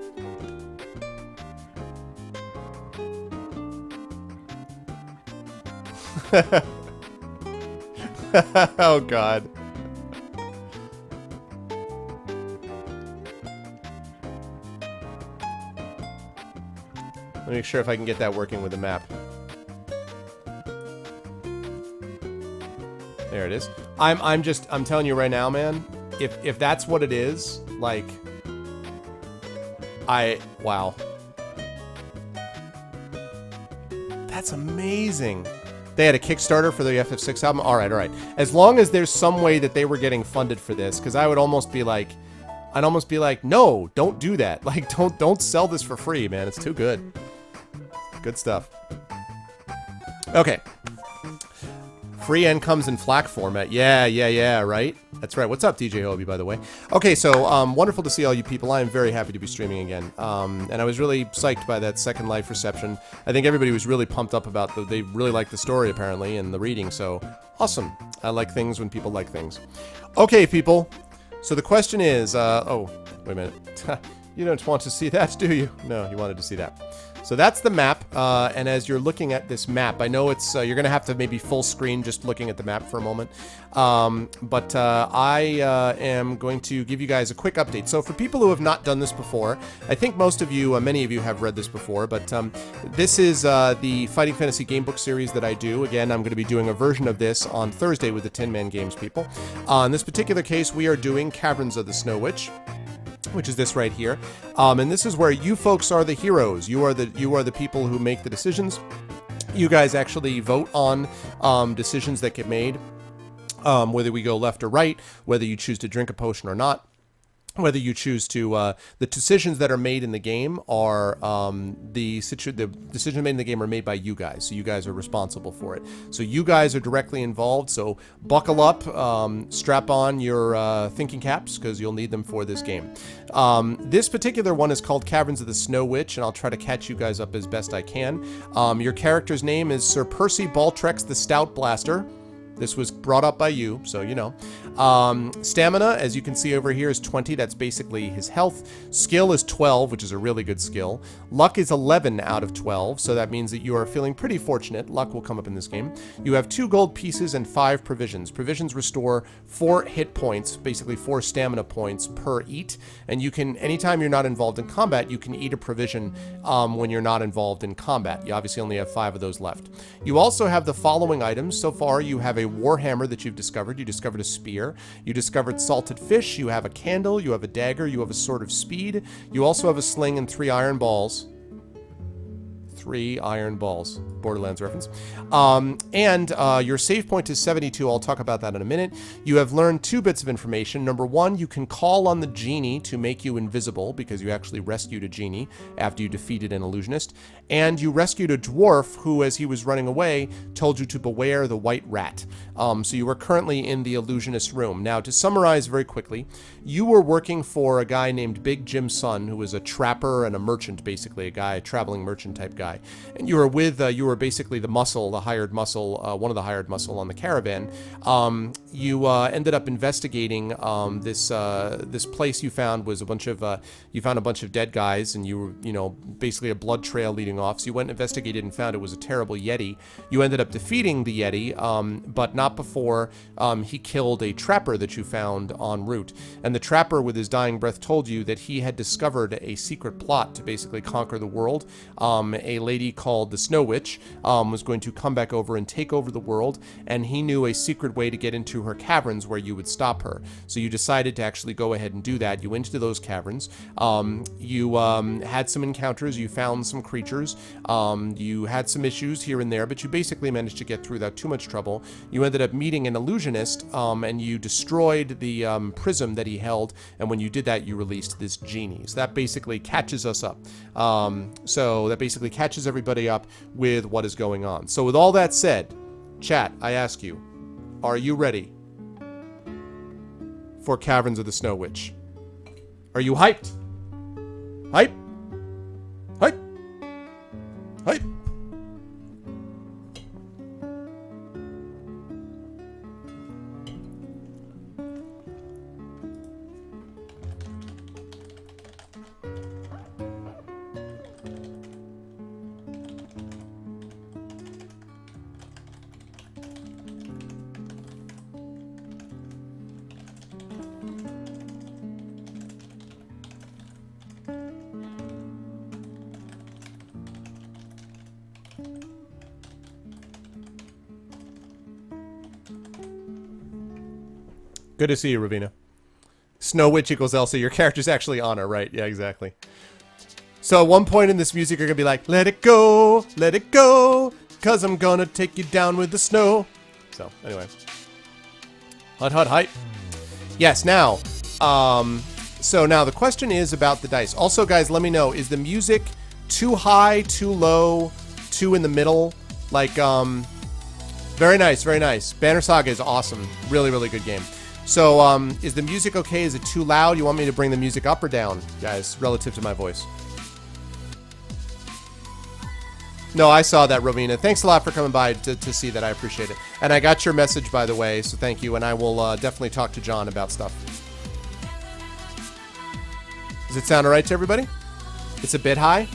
Oh god. Let me make sure if I can get that working with the map. There it is. I'm telling you right now, man, if that's what it is, like wow. That's amazing. They had a Kickstarter for the FF6 album. All right. As long as there's some way that they were getting funded for this, because I would almost be like, no, don't do that. Like, don't sell this for free, man. It's too good. Good stuff. Okay. Free and comes in FLAC format. Yeah, right? That's right. What's up, DJ Hobie, by the way? Okay, so wonderful to see all you people. I am very happy to be streaming again. And I was really psyched by that Second Life reception. I think everybody was really pumped up about they really liked the story, apparently, and the reading, so awesome. I like things when people like things. Okay, people. So the question is, oh, wait a minute. You don't want to see that, do you? No, you wanted to see that. So that's the map, and as you're looking at this map, I know it's you're going to have to maybe full screen just looking at the map for a moment, but I am going to give you guys a quick update. So for people who have not done this before, I think most of you, many of you have read this before, but this is the Fighting Fantasy Gamebook series that I do. Again, I'm going to be doing a version of this on Thursday with the Tin Man Games people. In this particular case, we are doing Caverns of the Snow Witch, which is this right here, and this is where you folks are the heroes. You are the people who make the decisions. You guys actually vote on decisions that get made, whether we go left or right, whether you choose to drink a potion or not, whether you choose to the decisions that are made in the game are the decisions made in the game are made by you guys, so you guys are responsible for it. So you guys are directly involved, so buckle up, strap on your thinking caps, because you'll need them for this game. This particular one is called Caverns of the Snow Witch, and I'll try to catch you guys up as best I can. Your character's name is Sir Percy Baltrex the Stout Blaster. This was brought up by you, so you know. Stamina, as you can see over here, is 20. That's basically his health. Skill is 12, which is a really good skill. Luck is 11 out of 12, so that means that you are feeling pretty fortunate. Luck will come up in this game. You have 2 gold pieces and 5 provisions. Provisions restore 4 hit points, basically 4 stamina points per eat, and you can, anytime you're not involved in combat, you can eat a provision when you're not involved in combat. You obviously only have 5 of those left. You also have the following items. So far, you have a warhammer that you've discovered. You discovered a spear. You discovered salted fish. You have a candle. You have a dagger. You have a sword of speed. You also have a sling and 3 iron balls. 3 iron balls. Borderlands reference. Your save point is 72. I'll talk about that in a minute. You have learned 2 bits of information. Number 1, you can call on the genie to make you invisible because you actually rescued a genie after you defeated an illusionist. And you rescued a dwarf who, as he was running away, told you to beware the white rat. So you are currently in the illusionist room. Now, to summarize very quickly, you were working for a guy named Big Jim Sun, who was a trapper and a merchant, basically, a traveling merchant type guy. And you were with, you were basically the muscle, the hired muscle, one of the hired muscle on the caravan. You ended up investigating this place you found was a bunch of, you found a bunch of dead guys, and you were, basically a blood trail leading off. So you went and investigated and found it was a terrible Yeti. You ended up defeating the Yeti, but not before he killed a trapper that you found en route. And the trapper, with his dying breath, told you that he had discovered a secret plot to basically conquer the world. A lady called the Snow Witch was going to come back over and take over the world, and he knew a secret way to get into her caverns where you would stop her. So you decided to actually go ahead and do that. You went into those caverns. You had some encounters. You found some creatures. You had some issues here and there, but you basically managed to get through without too much trouble. You ended up meeting an illusionist, and you destroyed the prism that he held, and when you did that, you released this genie. So that basically catches us up. So that basically catches everybody up with what is going on. So with all that said, chat, I ask you, are you ready for Caverns of the Snow Witch? Are you hyped? Hype? Hype? Hype? Good to see you, Ravina. Snow Witch equals Elsa. Your character's actually Anna, right? Yeah, exactly. So at one point in this music, you're going to be like, let it go, 'cause I'm going to take you down with the snow. So, anyway. Hut, hut, hype. Yes, now. So now the question is about the dice. Also, guys, let me know, is the music too high, too low, too in the middle? Like, very nice, very nice. Banner Saga is awesome. Really, really good game. So, is the music okay? Is it too loud? You want me to bring the music up or down, guys, relative to my voice? No, I saw that, Rowena. Thanks a lot for coming by to see that. I appreciate it. And I got your message, by the way, so thank you. And I will definitely talk to John about stuff. Does it sound all right to everybody? It's a bit high?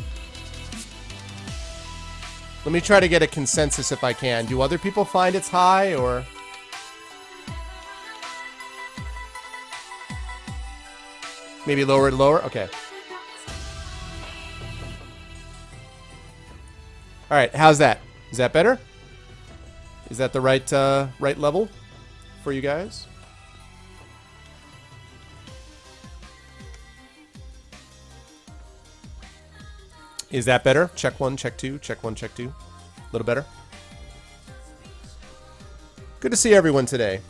Let me try to get a consensus if I can. Do other people find it's high, or... Maybe lower and lower? Okay. All right, how's that? Is that better? Is that the right right level for you guys? Is that better? Check 1, check 2, check 1, check 2. A little better? Good to see everyone today.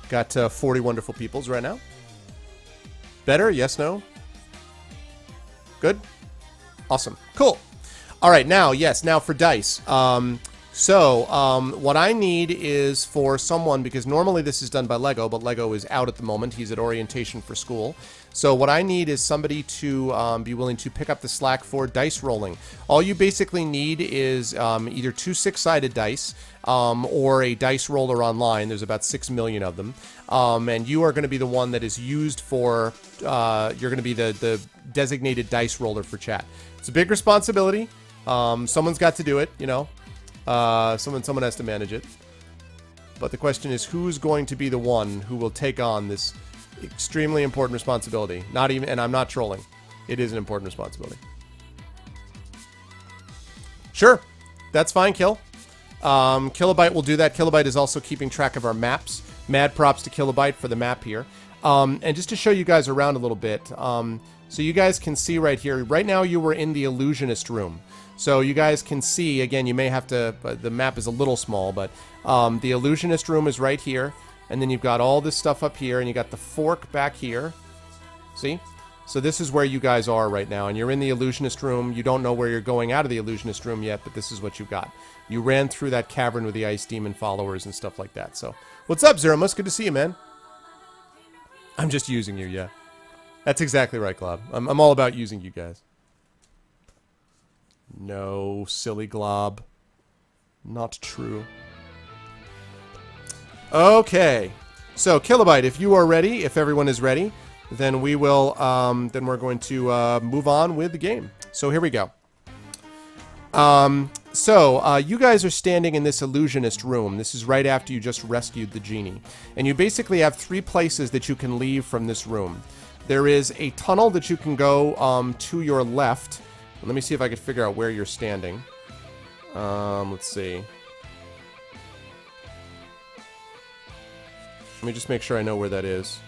Got 40 wonderful peoples right now. Better? Yes, no? Good? Awesome. Cool. All right, now, yes, now for dice. So, what I need is for someone, because normally this is done by Lego, but Lego is out at the moment. He's at orientation for school. So what I need is somebody to be willing to pick up the slack for dice rolling. All you basically need is either 2 6-sided dice or a dice roller online. There's about 6 million of them. And you are going to be the one that is used for, you're going to be the designated dice roller for chat. It's a big responsibility. Someone's got to do it, you know. Someone has to manage it. But the question is, who's going to be the one who will take on this extremely important responsibility? Not even, and I'm not trolling. It is an important responsibility. Sure, that's fine, Kill. Kilobyte will do that. Kilobyte is also keeping track of our maps. Mad props to Kilobyte for the map here. And just to show you guys around a little bit, so you guys can see right here. Right now you were in the Illusionist room. So you guys can see, again, you may have to, the map is a little small, but the Illusionist room is right here. And then you've got all this stuff up here, and you got the fork back here. See? So this is where you guys are right now, and you're in the Illusionist room. You don't know where you're going out of the Illusionist room yet, but this is what you've got. You ran through that cavern with the Ice Demon followers and stuff like that. So, what's up, Zeramus? Good to see you, man. I'm just using you, yeah. That's exactly right, Glob. I'm all about using you guys. No, silly Glob. Not true. Okay. So, Kilobyte, if you are ready, if everyone is ready, then we will, then we're going to move on with the game. So, here we go. You guys are standing in this Illusionist room. This is right after you just rescued the genie. And you basically have 3 places that you can leave from this room. There is a tunnel that you can go to your left. Let me see if I can figure out where you're standing. Let's see. Let me just make sure I know where that is.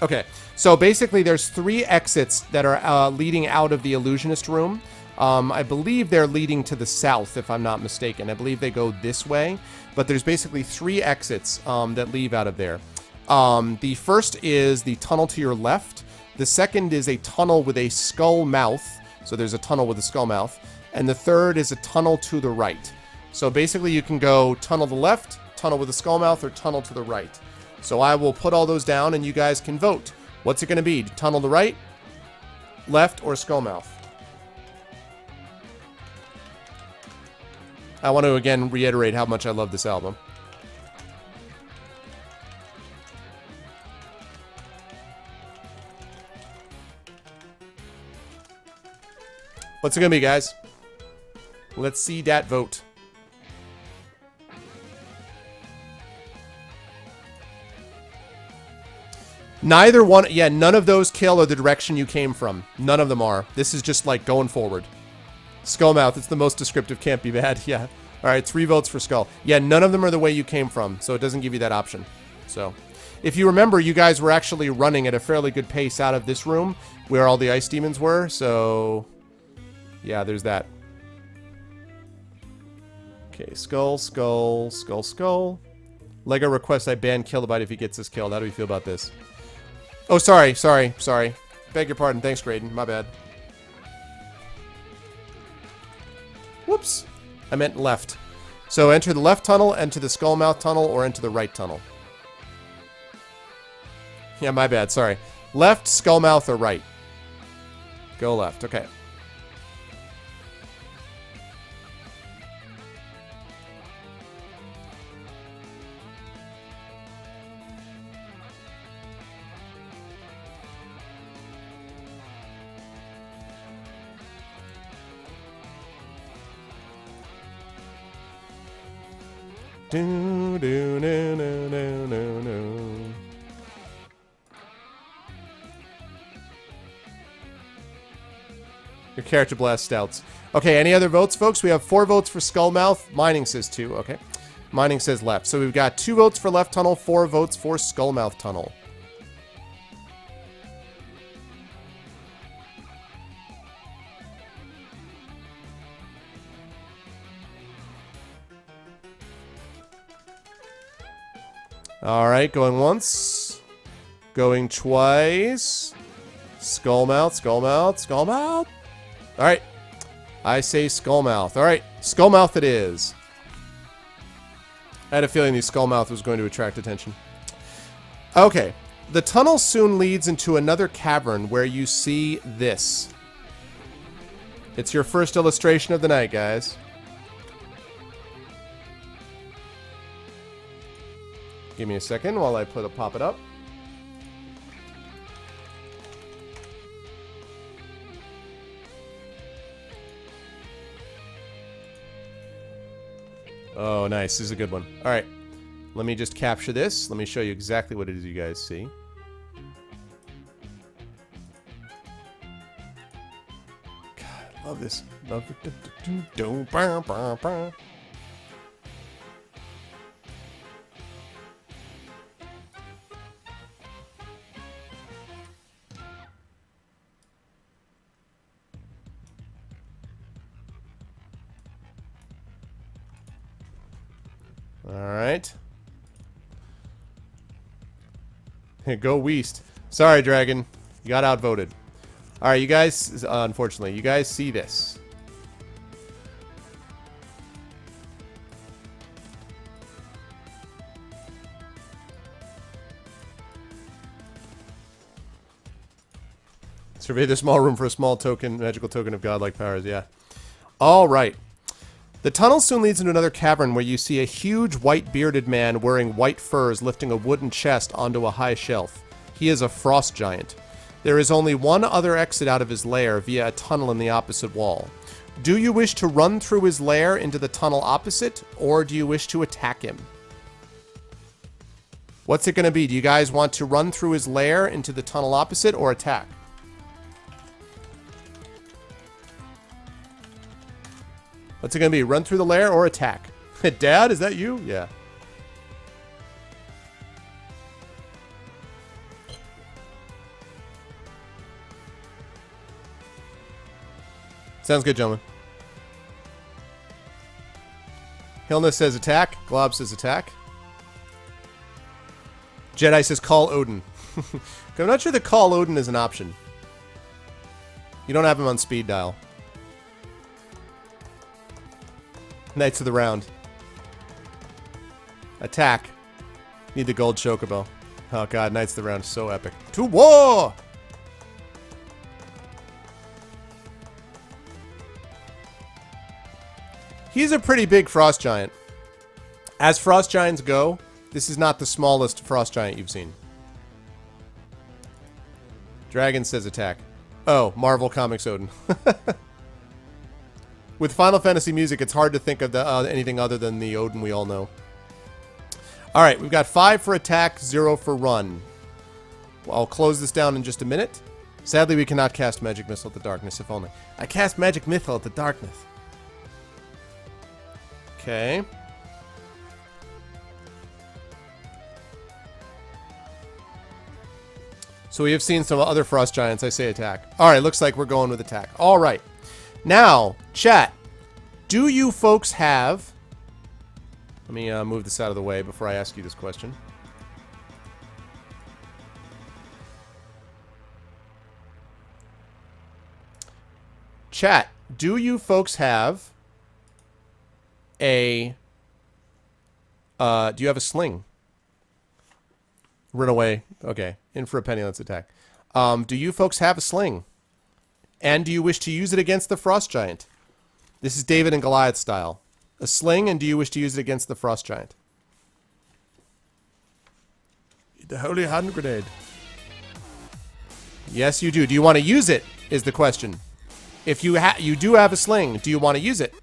Okay, so basically there's 3 exits that are leading out of the Illusionist room. I believe they're leading to the south, if I'm not mistaken. I believe they go this way, but there's basically 3 exits that leave out of there. The first is the tunnel to your left. The second is a tunnel with a skull mouth. So there's a tunnel with a skull mouth. And the third is a tunnel to the right. So basically you can go tunnel to the left, tunnel with a skull mouth, or tunnel to the right. So I will put all those down and you guys can vote. What's it going to be? Tunnel to right, left, or skull mouth? I want to again reiterate how much I love this album. What's it going to be, guys? Let's see that vote. Neither one, yeah, none of those Kill are the direction you came from. None of them are. This is just like going forward. Skullmouth, it's the most descriptive, can't be bad. Yeah. All right, 3 votes for Skull. Yeah, none of them are the way you came from, so it doesn't give you that option. So, if you remember, you guys were actually running at a fairly good pace out of this room where all the ice demons were, so yeah, there's that. Okay, Skull, Skull, Skull, Skull. Lego requests I ban Kilobyte if he gets this killed. How do we feel about this? Oh, sorry. Beg your pardon. Thanks, Graydon. My bad. Whoops. I meant left. So enter the left tunnel, enter the Skullmouth tunnel, or enter the right tunnel. Yeah, my bad. Sorry. Left, Skullmouth, or right? Go left. Okay. Do, do, no, no, no, no, no. Your character blast stouts. Okay, any other votes, folks? We have 4 votes for Skullmouth. Mining says 2. Okay. Mining says left. So we've got 2 votes for left tunnel, 4 votes for Skullmouth tunnel. All right, going once. Going twice. Skullmouth, Skullmouth, Skullmouth. All right. I say Skullmouth. All right. Skullmouth it is. I had a feeling the Skullmouth was going to attract attention. Okay. The tunnel soon leads into another cavern where you see this. It's your first illustration of the night, guys. Give me a second while I pop it up. Oh, nice. This is a good one. All right. Let me just capture this. Let me show you exactly what it is you guys see. God, I love this. Love it. All right. Go Weast. Sorry, Dragon. You got outvoted. All right, you guys, unfortunately, you guys see this. Survey the small room for a small token, magical token of godlike powers. Yeah. All right. The tunnel soon leads into another cavern where you see a huge white bearded man wearing white furs lifting a wooden chest onto a high shelf. He is a frost giant. There is only one other exit out of his lair via a tunnel in the opposite wall. Do you wish to run through his lair into the tunnel opposite, or do you wish to attack him? What's it going to be? Do you guys want to run through his lair into the tunnel opposite, or attack? What's it going to be? Run through the lair or attack? Dad, is that you? Yeah. Sounds good, gentlemen. Hilna says attack. Glob says attack. Jedi says call Odin. I'm not sure that call Odin is an option. You don't have him on speed dial. Knights of the round. Attack. Need the gold chocobo. Oh god, Knights of the round is so epic. To war! He's a pretty big frost giant. As frost giants go, this is not the smallest frost giant you've seen. Dragon says attack. Oh, Marvel Comics Odin. With Final Fantasy music, it's hard to think of anything other than the Odin we all know. Alright, we've got 5 for attack, 0 for run. Well, I'll close this down in just a minute. Sadly, we cannot cast Magic Missile at the darkness, if only. I cast Magic Missile at the darkness. Okay. So we have seen some other frost giants. I say attack. Alright, looks like we're going with attack. Alright. Now, chat, do you folks have... Let me move this out of the way before I ask you this question. Chat, do you folks have a... do you have a sling? Run away. Okay. In for a penny, let's attack. Do you folks have a sling? And do you wish to use it against the frost giant? This is David and Goliath style. A sling, and do you wish to use it against the frost giant? The holy hand grenade. Yes, you do. Do you want to use it? Is the question. If you do have a sling, do you want to use it?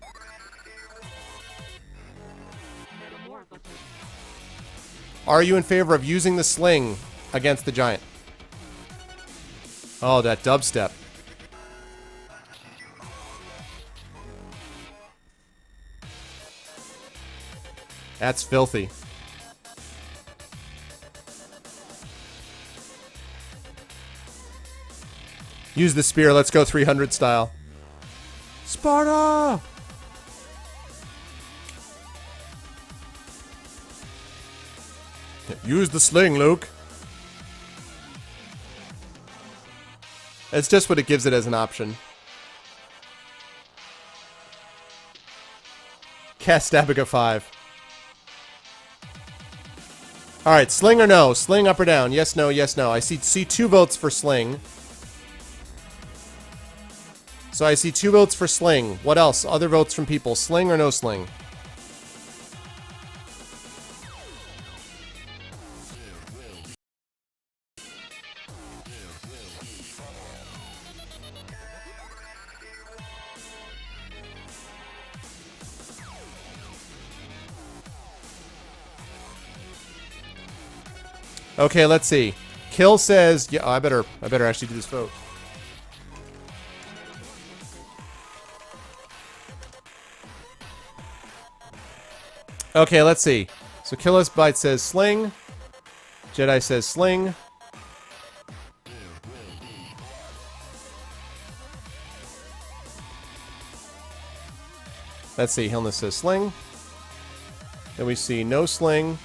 Are you in favor of using the sling against the giant? Oh, that dubstep. That's filthy. Use the spear. Let's go 300 style. Sparta! Use the sling, Luke. It's just what it gives it as an option. Castabica 5. Alright, sling or no? Sling up or down? Yes, no, yes, no. I see 2 votes for sling. So I see 2 votes for sling. What else? Other votes from people. Sling or no sling? Okay, let's see. Kill says, yeah, I better actually do this vote. Okay, let's see. So Killis Bite says sling. Jedi says sling. Let's see. Hillness says sling. Then we see no sling.